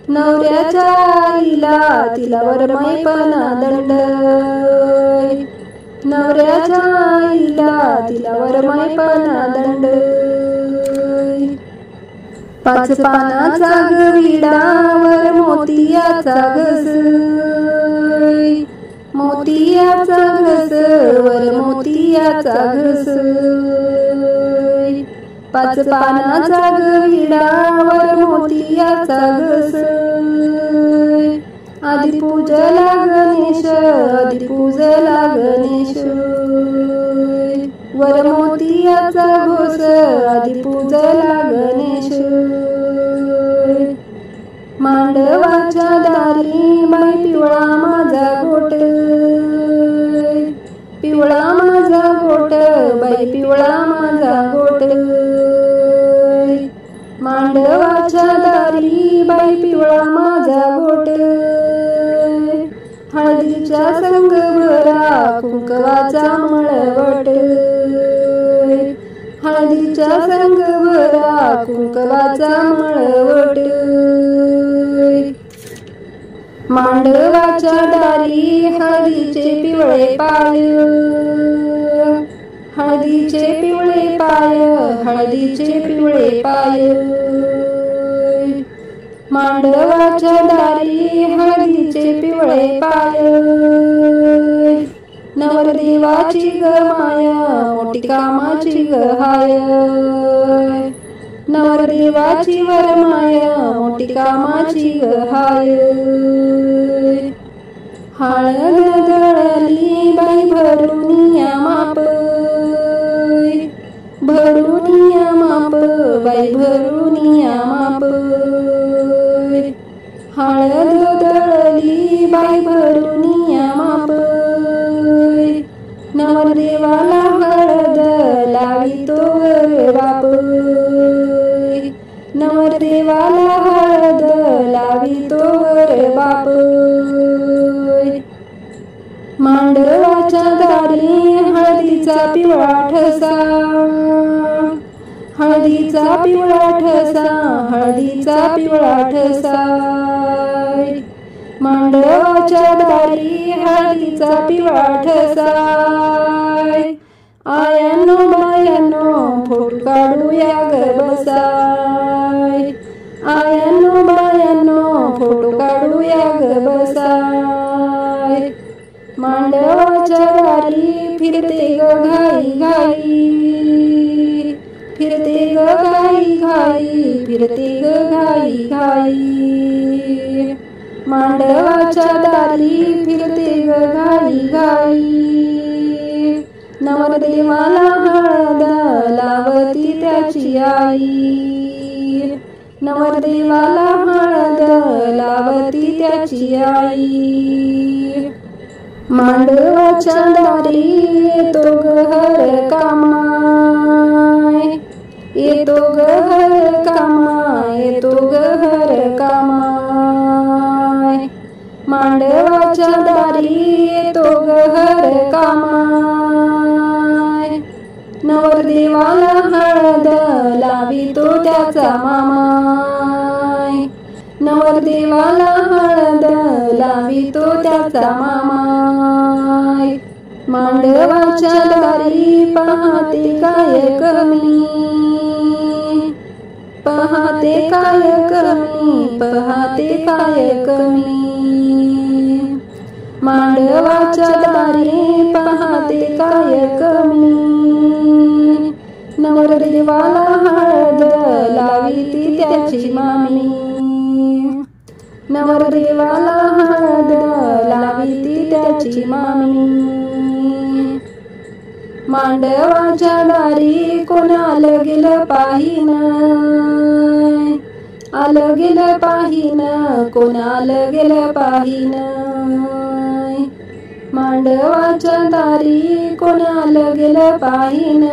[SPEAKER 1] नवऱ्याच्या आईला तिला वरमाईपणा दंड नवऱ्याच्या आईला तिला वरमायपणा दंड. पाच पानाचा विडा वर मोतियाचा घस. मोतियाचा घस वर मोतियाचा घस. पाच पानाचा विडा वर मोतियाचा घस. आधी पूजला गणेश आधी पूजला गणेश. वर मोतियाचा घोस आधी पूजला गणेश. मांडवाच्या दारी बाई पिवळा माझा गोट. पिवळा माझा गोट बाई पिवळा माझा गोट. मांडवाच्या दारी बाई पिवळा माझा गोट. हळदीच्या संग भरा कुंकवाचा मळवट. हळदीच्या संग भरा कुंकवाचा मळवट. मांडवाच्या दारी हळदीचे पिवळे पाय. हळदीचे पिवळे पाय हळदीचे पिवळे पाय. मांडवाच्या दारी हळदीचे पिवळे पाय. नवरदेवाची ग माया मोठी कामाची ग हाय. नवरदेवाची वरमाया मोठी कामाची ग हाय. हळद दळली बाई भरुनिया माप. भरुनिया माप बाई भरुनिया माप. हळद दळली बाई भरुनिया माप. नवरदेवाला हळद लावितो बाप. नवरदेवाला हळद लावितो बाप. मांडवाच्या दारी हळदीचा पिवळा ठसा. हळदीचा पिवळा ठसा हळदीचा पिवळा ठसा. मांडवाच्या दारी हळदीचा पिवळा ठसा. आयानो बायानो फोटो काढूया ग बसाय. आयानो बायानो फोटो काढूया ग बसाय. मांडवाच्या दारी फिरते ग घाई घाई. फिरते ग घाई घाई फिरते ग घाई घाई. मांडवाच्या दारी फिरते ग घाई घाई. नवरदेवाला हळद लावती त्याची आई. नवरदेवाला हळद लावती त्याची आई. मांडवाच्या दारी येतो ग हर कामाय. येतो ग हर कामाय येतो ग हर कामाय. मांडवाच्या दारी येतो ग हर कामाय. नवरदेवाला हळद लावितो त्याचा मामाय. नवरदेवाला हळद लावितो त्याचा मामाय. मांडवाच्या दारी पाहते काय कमी. पाहते काय कमी पाहते काय कमी. मांडवाच्या दारी पाहते काय कमी. नवरदेवाला हळद लाविती त्याची मामी. नवरदेवाला हळद लाविती त्याची मामी. मांडवाच्या दारी कोण आलं गेलं पाहिन. आलं गेलं पाहिन कोण आलं गेलं पाहिन. मांडवाच्या दारी कोण आलं गेलं पाहिन.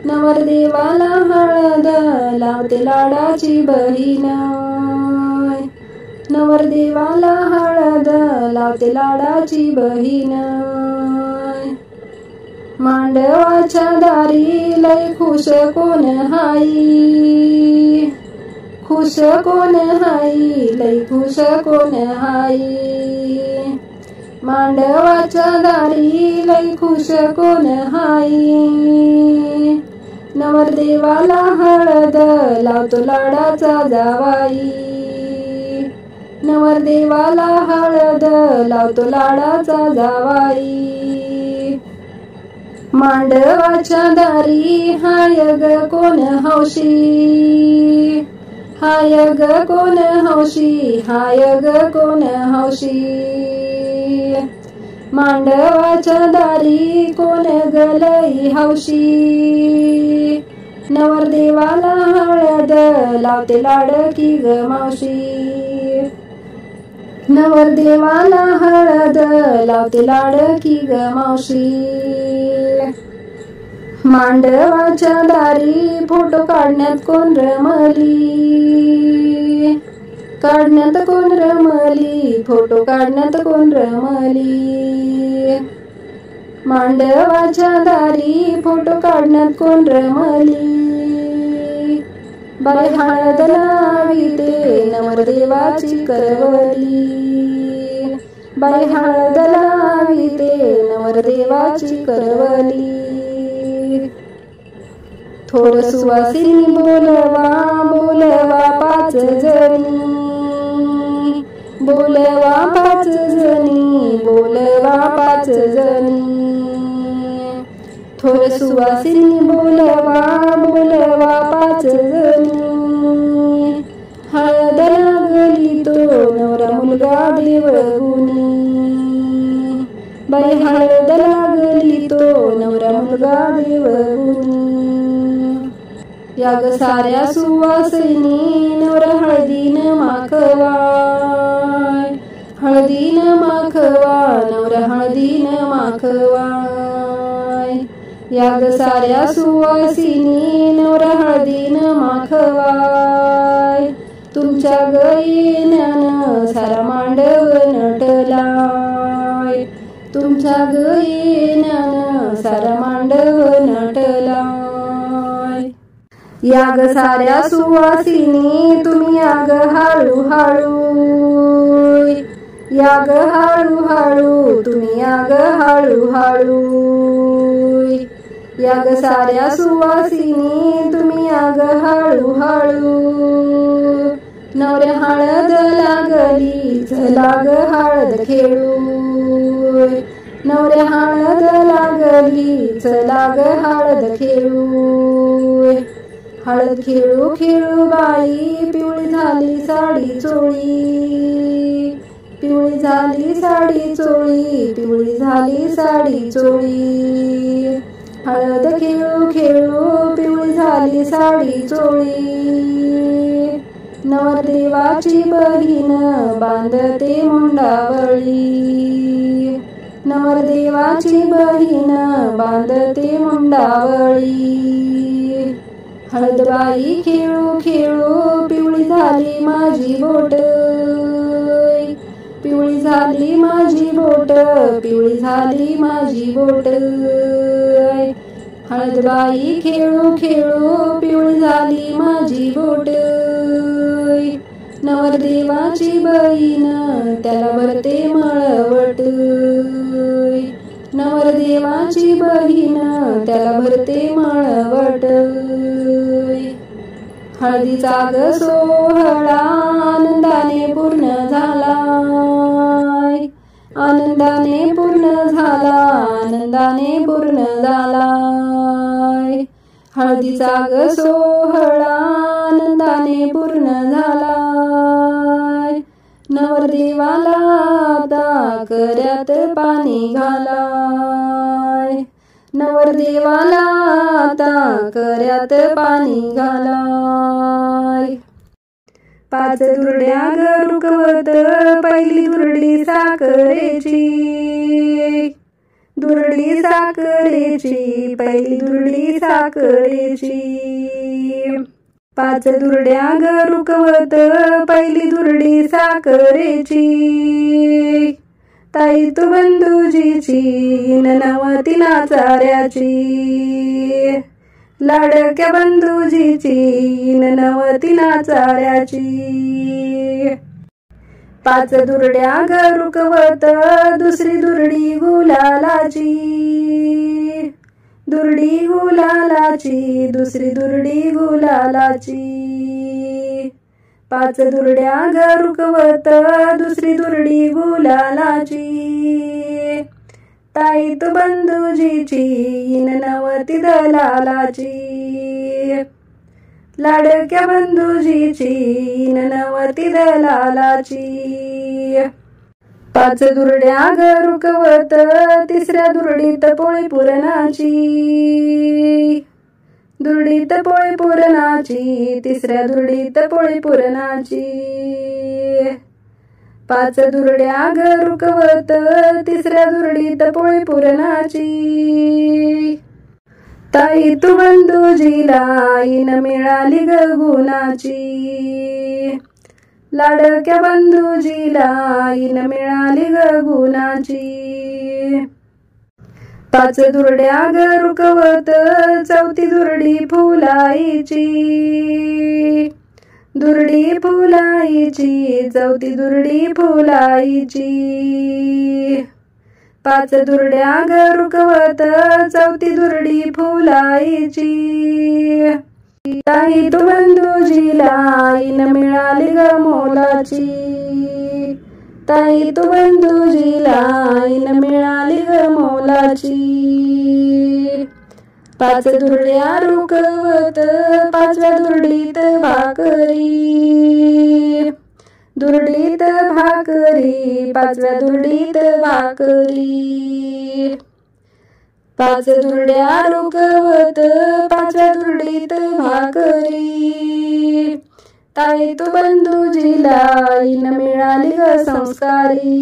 [SPEAKER 1] नवरदेवाला हळद लावते लाडाची बहीण. नवरदेवाला हळद लावते लाडाची बहीण. मांडवाच्या दारी लय खुश कोण हाई. खुश कोण हाई लय खुश कोण हाई. मांडवाच्या दारी लई खुश कोण हाई, नवरदेवाला हळद लावतो लाडाचा जावाई, नवरदेवाला हळद लावतो लाडाचा जावाई. मांडवाच्या दारी हाय ग कोण हौशी, हाय ग कोण हौशी, हाय ग कोण हौशी. मांडवाच्या दारी कोण ग लई हौशी, नवरदेवाला हळद लावते लाडकी ग मावशी, नवरदेवाला हळद लावते लाडकी ग मावशी. मांडवाच्या दारी फोटो काढण्यात कोण रमली, काढण्यात कोण रमली, फोटो काढण्यात कोण रमली. मांडवाच्या दारी फोटो काढण्यात कोण रमली, बाई हळद लाविते नवरदेवाची करवली, बाई हळद लाविते नवरदेवाची करवली. थोर सुवासिनी बोलवा बोलवा पाच जणी, बोलवा पाच जणी, बोलवा पाच जणी. थोर सुवासिनी बोलवा बोलवा पाच जणी, हळद लागली तो नवरा मुलगा देवगुणी, बाई हळद लागली तो नवरा मुलगा देवगुणी. या ग साऱ्या सुवासिनी नवरा हळदीन माखवा, हळदीन माखवा, नवरा हळदीन माखवा. या ग साऱ्या सुवासिनी नवरा हळदीन माखवा, तुमच्या ग येण्यानं सारा मांडव नटलाय, तुमच्या ग येण्यानं सारा मांडव नटलाय. या ग साऱ्या सुवासिनी तुम्ही या ग हळू हळू, या ग हळू हळू, तुम्ही या ग हळू हळू. या ग साऱ्या सुवासिनी तुम्ही या ग हळू हळू, नवऱ्या हळद लागली चला ग हळद खेळू, नवऱ्या हळद लागली चला ग हळद खेळू. हळद खेळू खेळू बाई पिवळी झाली साडी चोळी, पिवळी झाली साडी चोळी, पिवळी झाली साडी चोळी. हळद खेळू खेळू पिवळी झाली साडी चोळी, नवरदेवाची बहीण बांधते मुंडावळी, नवरदेवाची बहीण बांधते मुंडावळी. हळदबाई खेळू खेळू पिवळी झाली माझी बोट, पिवळी झाली माझी बोट, पिवळी झाली माझी बोट. हळदबाई खेळू खेळू पिवळी झाली माझी बोट, नवरदेवाची बहीण त्याला भरते मळवट, नवरदेवाची बहीण त्याला भरते मळवट. हळदीचा ग सोहळा आनंदाने पूर्ण झालाय, आनंदाने पूर्ण झाला, आनंदाने पूर्ण झालाय. हळदीचा ग सोहळा आनंदाने पूर्ण झालाय, नवरदेवाला आता कर्यात पाणी घालाय, नवरदेवाला आता कर्यात पाणी घालाय. पाच दुरड्या ग रुकवत पहिली दुरडी साखरेची, दुरडी साखरेची, पहिली दुरडी साखरेची. पाच दुरड्या ग रुकवत पहिली दुरडी साखरेची, ताई तू बंधुजीची नवती नाचाऱ्याची, लाडक्या बंधुजीची नवती नाचाऱ्याची. पाच दुरड्या ग रुकवत दुसरी दुरडी गुलालाची, दुरडी गुलालाची, दुसरी दुरडी गुलालाची। पाच दुरड्या ग रुकवत दुसरी दुरडी गुलालाची। ताई तू बंधुजीची इन नवती दलालाची, लाडक्या बंधुजीची इन नवती दलालाची। पाच दुरड्या ग रुकवत तिसऱ्या दुरडीत पोळी पुरणाची, दुरडीत पोळी पुरणाची, तिसऱ्या दुरडीत पोळी पुरणाची। पाच दुरड्या ग रुकवत तिसऱ्या दुरडीत पोळी पुरणाची। ताई तू बंधुजीला इन मिळाली ग गुणाची, लाडक्या बंधुजीला इन मिळाली ग गुणाची। पाच दुरड्या ग रुकवत चौथी दुरडी फुलाईची, दुरडी फुलाईची, चौथी दुरडी फुलाईची। पाच दुरड्या ग रुकवत चौथी दुरडी फुलाईची। ताई तू बंधुजीला इन मिळाली ग मोलाची, ताई तू बंधुजीला इन मिळाली ग मोलाची। पाच दुरड्या रुकवत पाचव्या दुरडीत भाकरी, दुरडीत भाकरी, पाचव्या दुरडीत भाकरी। पाच दुरड्या रुकवत पाचव्या दुरडीत भाकरी। ताई तू बंधुजीला इन मिळाली ग संस्कारी,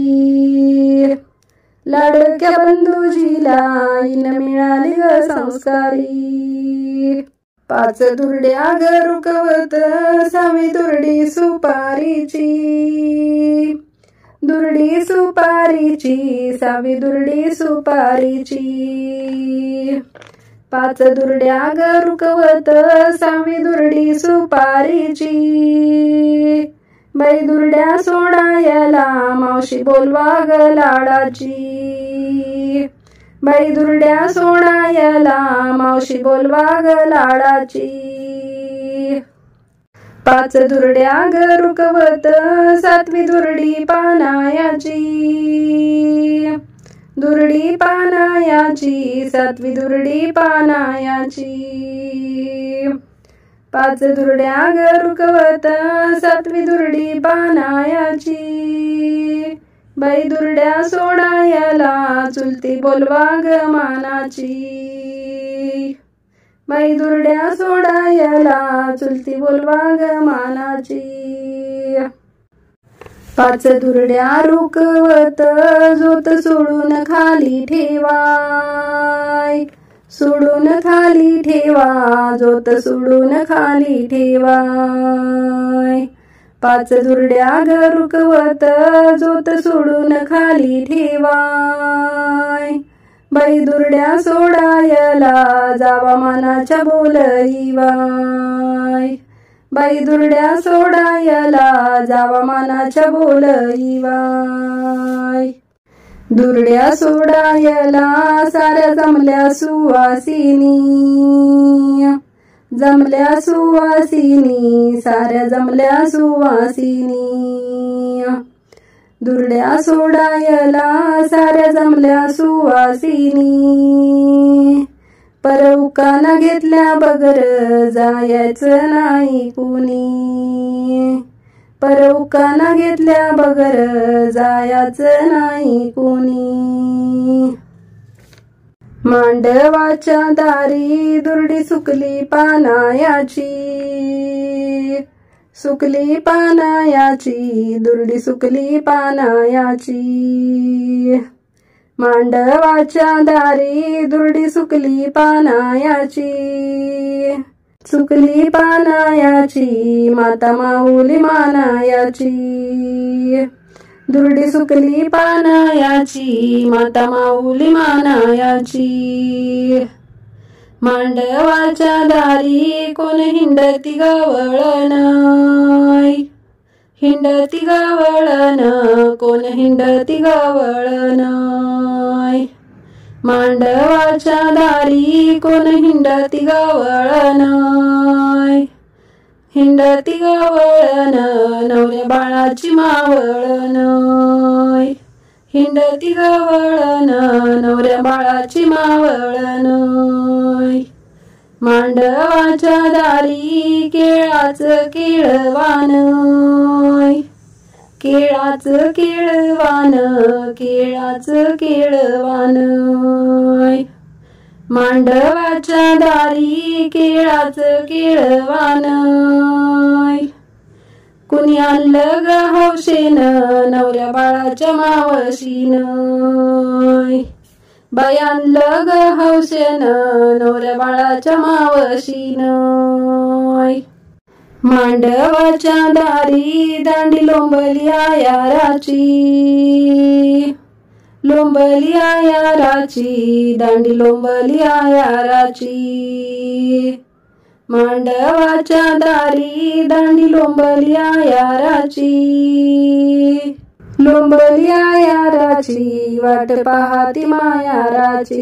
[SPEAKER 1] लाडक्या बंधुजीला इन मिळाली ग संस्कारी। पाच दुरड्या ग रुकवत सहावी दुरडी सुपारीची, दुरडी सुपारीची, सहावी दुरडी सुपारीची। पाच दुरड्या ग रुकवत सहावी दुरडी सुपारीची। बाई दुरड्या सोडायला मावशी बोलवा ग लाडाची, बाई दुरड्या सोडायला मावशी बोलवा ग लाडाची। पाच दुरड्या ग रुकवत सातवी दुरडी पानायाची, दुरडी पानायाची, सातवी दुरडी पानायाची। पाच दुरड्या ग रुकवत सातवी दुरडी पानायाची। बाई दुरड्या सोडायला चुलती बोलवा ग मानाची, बाई दुरड्या सोडायला चुलती बोलवा ग मानाची। पाच दुरड्या रुकवत जोत सोडून खाली ठेवाय, सोडून खाली ठेवा, जोत सोडून खाली ठेवाय। पाच दुरड्या ग रुकवत जोत सोडून खाली ठेवाय। बाई दुरड्या सोडायला जावा मानाच्या बोलईवाय, बाई दुरड्या सोडायला जावा मानाच्या बोलईवाय। दुरड्या सोडायला साऱ्या जमल्या सुवासिनी, जमल्या सुवासिनी, साऱ्या जमल्या सुवासिनी। दुरड्या सोडायला साऱ्या जमल्या सुवासिनी। परउकाना घेतल्या बगर जायचं नाही कुणी, परउकाना घेतल्या बगर जायचं नाही कुणी। मांडवाच्या दारी दुरडी सुकली पानायाची, सुकली पानायाची, दुरडी सुकली पानायाची। मांडवाच्या दारी दुरडी सुकली पानायाची, सुकली पानायाची, माता माऊली मानायाची। दुरडी सुकली पानायाची, माता माऊली मानायाची। मांडवाच्या दारी कोण हिंडती गवळण, हिंडती गवळण कोण हिंडती गवळण मांडवाच्या दारी कोण हिंडती गवळण हिंडती गवळण नवऱ्या बाळाची मावळण हिंडती गवळण नवऱ्या बाळाची मावळण मांडवाच्या दारी केळाचं केळवान केळाचं केळवान केळाचं केळवान मांडवाच्या दारी केळाचं केळवान कुणी आणलं ग हौशेन नवऱ्या बाळाच्या मावशीन बाई आणलं ग हौशेन नवऱ्या बाळाच्या मावशीन मांडवाच्या दारी दांडी लोंबली आयाराची लोंबली आयाराची दांडी लोंबली आयाराची मांडवाच्या दारी दांडी लोंबली आयाराची लोंबली आयाराची वाट पाहती मायाराची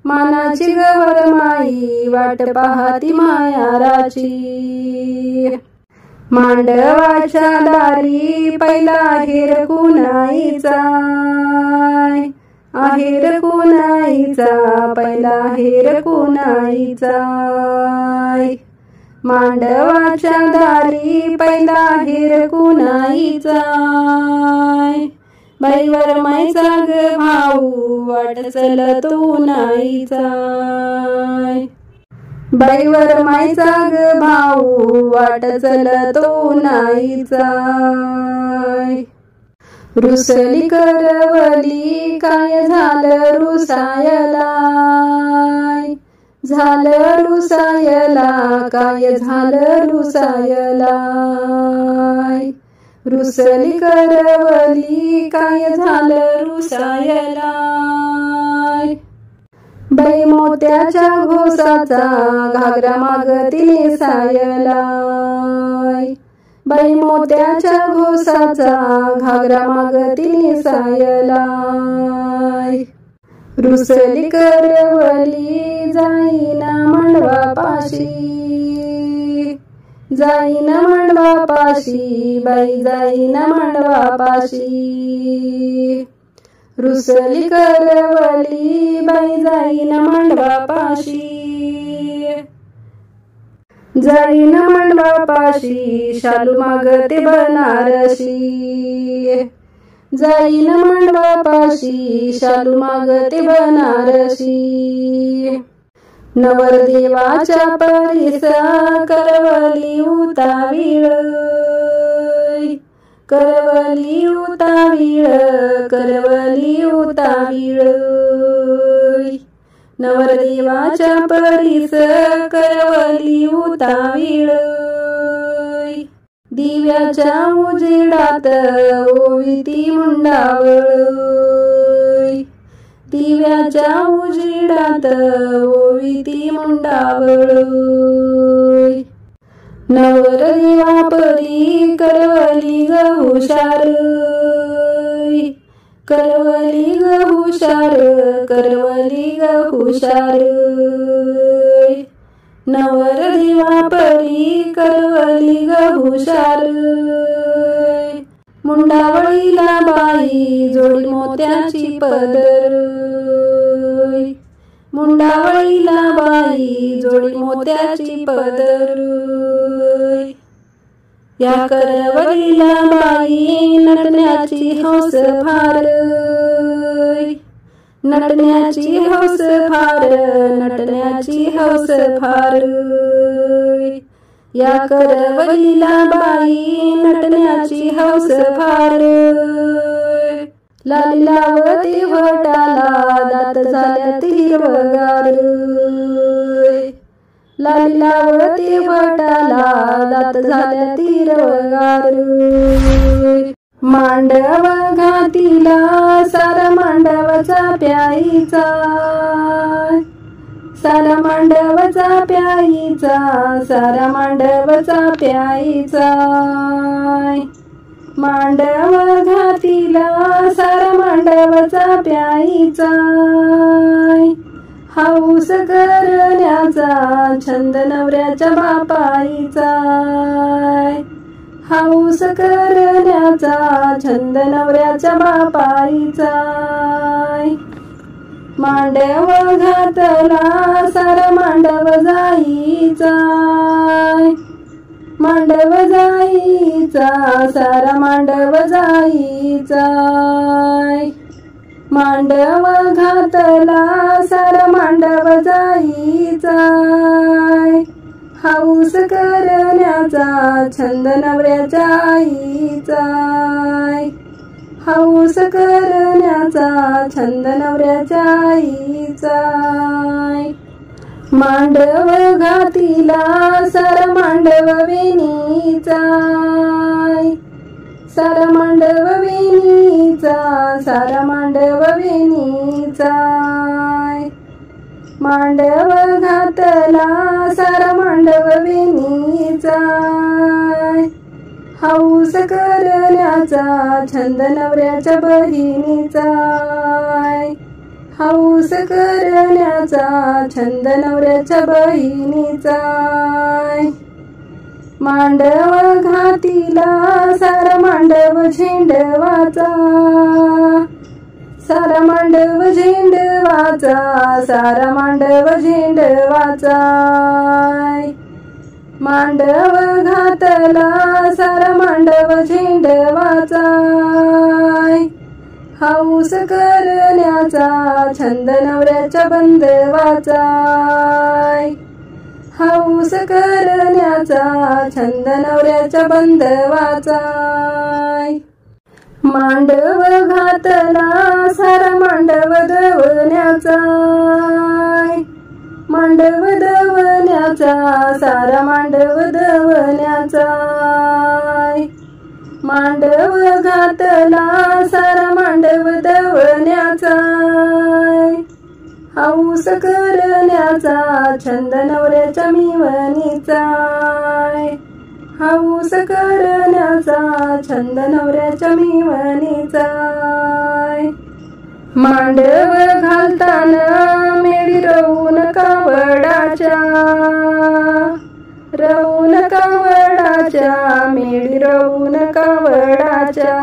[SPEAKER 1] मानाची गवर माई वाट पाहती मायाराची मांडवाच्या दारी पहिला आहेर कुणाईचा आहेर कुणाईचा पहिला आहेर कुणाईचा मांडवाच्या दारी पहिला आहेर कुणाईचा बाईवर माईचा ग भाऊ वाट चलतो नाईचा बाईवर माईचा ग भाऊ वाट चलतो नाईचा रुसली करवली काय झालं रुसायला झालं रुसायला काय झालं रुसायला रुसली करवली काय झालं रुसायला बाई मोत्याच्या घोसाचा घागरा मागती नेसायला बाई मोत्याच्या घोसाचा घागरा मागती नेसायला रुसली करवली जाईना मांडवापाशी जाईना मांडवापाशी बाई जाईना मांडवापाशी रुसली करवली बाई जाईना मांडवापाशी जाईना मांडवापाशी शालू मागते बनारसी जाईना मांडवापाशी शालू मागते बनारसी नवरदेवाच्या परीस करवली उतावीळ करवली उतावीळ करवली उतावीळ नवरदेवाच्या परीस करवली उतावीळ दिव्याच्या उजेडात ओविती मुंडावळ दिव्याच्या उजेडात ओविती मुंडावळ नवरदेवा परी करवली ग हुशार करवली ग हुशार करवली ग हुशार नवरदेवा परी करवली ग हुशार मुंडावळीला बाई जोडी मोत्याची पदर मुंडावळीला बाई जोडी मोत्याची पदर या करवलीला बाई नटण्याची हौस फार नटण्याची हौस फार नटण्याची हौस फार या करवलीला बाई नटण्याची हौस फार लाली लावती वटाला दात झाल्यात हिरवगार लाली लावती वटाला दात झाल्यात हिरवगार मांडव घातीला सारा मांडवाचा प्यायचा सारा मांडवचा प्यायीचा, सारा मांडवचा प्यायीचा, मांडव घातीला सारा मांडवचा प्यायीचा, हौस करण्याचा छंद नवऱ्याच्या बापाईचा, हौस करण्याचा छंद नवऱ्याच्या बापाईचा, मांडव घातला सारा मांडव जाईचा, मांडव जाईचा सारा मांडव जाईचा, मांडव घातला सारा मांडव जाईचा, हौस करण्याचा छंद नवऱ्याच्या आईचा, हौस करण्याचा छंद नवऱ्याच्या आईचा, मांडव घातीला सारा मांडव वेणीचा, सारा मांडव वेणीचा, सारा मांडव वेणीचा, मांडव घातला सारा मांडव वेणीचा, हौस करण्याचा छंद नवऱ्याच्या बहिणीचा, हौस करण्याचा छंद नवऱ्याच्या बहिणीचा, मांडव घातीला सारा मांडव झेंडवाचा, सारा मांडव झेंडवाचा, सारा मांडव झेंडवाचा, मांडव घातला सारा मांडव झेंडवाचा, हौस करण्याचा छंद नवऱ्याच्या बंधवाचा, हौस करण्याचा छंद नवऱ्याच्या बंधवाचा, मांडव घातला सारा मांडव दवण्याचा, मांडव दवण्याचा, सारा मांडव दवण्याचा, मांडव घातला सारा मांडव दवण्याचा, हौस करण्याचा छंद नवऱ्याच्या मिवणीचा, हौस करण्याचा छंद नवऱ्याच्या मिवणीचा, मांडव घालताना मेळी रवून कावडाच्या, रवून कावडाच्या, मेळी रवून कावडाच्या,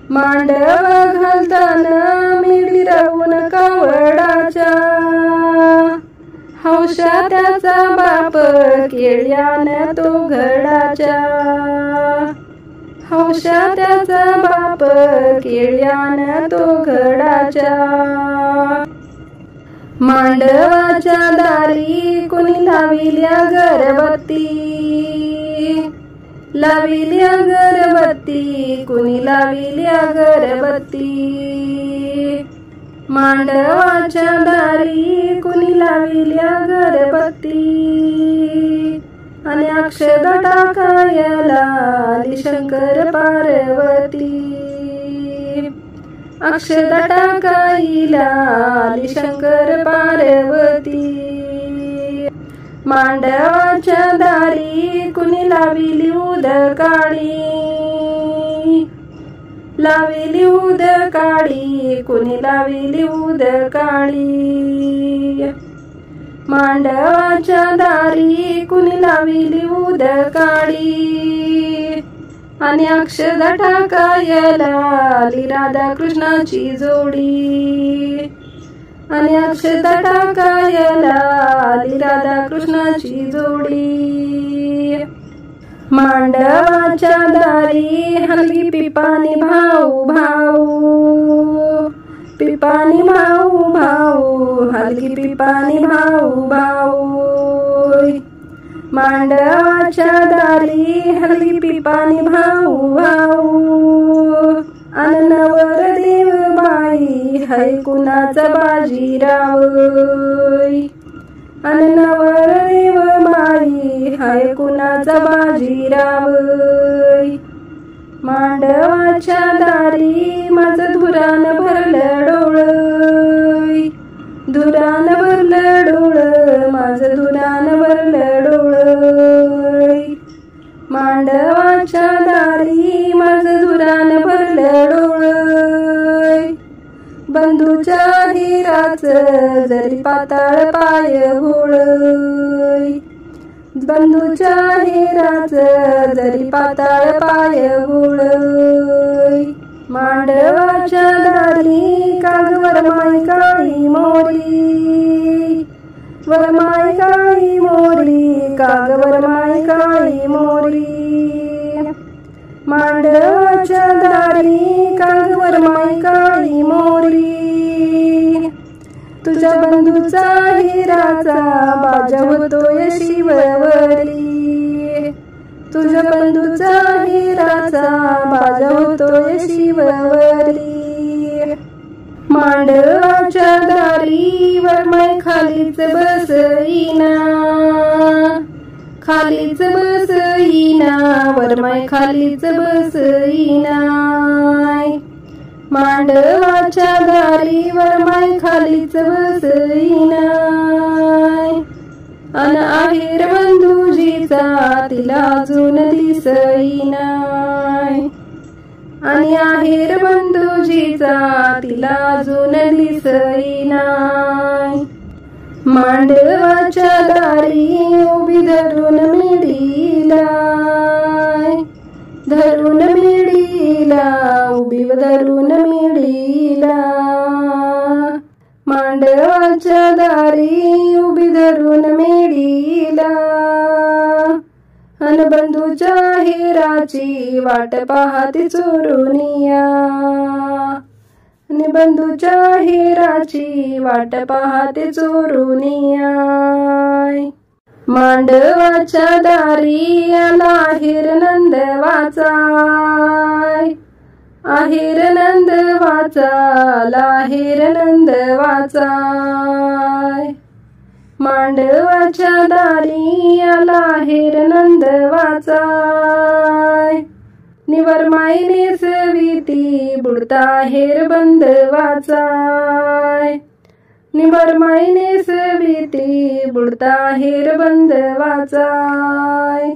[SPEAKER 1] मांडव घालताना मेळी रवून कावडाच्या, हौशा त्याचा बाप केळ्यान तो घडाच्या, हौशा त्याचा बाप केळ्यान तो घडाच्या, मांडवाच्या दारी कुणी लाविल्या गर्भवती, लाविल्या गर्भवती, कुणी लाविल्या गर्भवती, मांडवाच्या दारी कुणी लाविल्या गर्भवती, आणि अक्षद टाकायला आली शंकर पार्वती, अक्षद टाकायला आली शंकर पार्वती, मांडवाच्या दारी कुणी लाविली उदकाळी, लाविली उदकाळी, कुणी लाविली उदकाळी, मांडवाच्या दारी कुणी लाविली उदकाळी, आणि अक्षद टाकायला आली राधा कृष्णाची जोडी, आणि अक्षद टाकायला आली राधा कृष्णाची जोडी, मांडवाच्या दारी हलगी पिपानी भाऊ भाऊ, पिपानी भाऊ भाऊ, हलगी पिपानी भाऊ भाऊ, मांडवाच्या दारी हलगी पिपानी भाऊ भाऊ, अन नवरदेव बाई है कुणाचा बाजीराव, अन नवरदेव बाई है कुणाचा बाजीराव, मांडवाच्या दारी माझं धुरान भरलं डोळ, धुरान भरलं डोळं माझं धुरान भरलं डोळं मांडवाच्या दारी माझं धुरान भरलं डोळं बंधूच्या हिराचं जरी पाताळ पाय घोळय बंधूच्या हिराचं जरी पाताळ पाय घोळय मांडवाच्या दारी काग वरमाई काळी मोरी वरमाई काळी मोरी काग वरमाई काळी मोरी मांडवाच्या दारी काग वरमाई काळी मोरी तुझ्या बंधूचा हिराचा बाजा होतोय शिववरी तुझ्या बंधूचा हिराचा बाजा होतोय शिववरी मांडवाच्या दारी वरमाई खालीच बसईना खालीच बसईना वरमाई खालीच बसईना मांडवाच्या दारी वरमाई खालीच बसईना अन आहेर बंधूजीचा तिला अजून दिसईना आणि आहेर बंधूजीचा तिला अजून दिसईना मांडवाच्या दारी उभी धरून मिडीला उभी धरून मिडीला मांडवाच्या दारी उभी धरून मिडीला अन बंधूच्या हिराची वाट पाहते चोरुनिया आणि बंधूच्या हिराची वाट पाहते चोरुनिया मांडवाच्या दारी आला आहेर नंद वाचाय आहेर नंद वाचाला आहेर नंद वाचाय मांडवाच्या दारी आला आहेर नंद वाचाय निवरमाई नेसविती बुडता आहेर बंद वाचाय निवरमाई नेसविती बुडता आहेर बंद वाचाय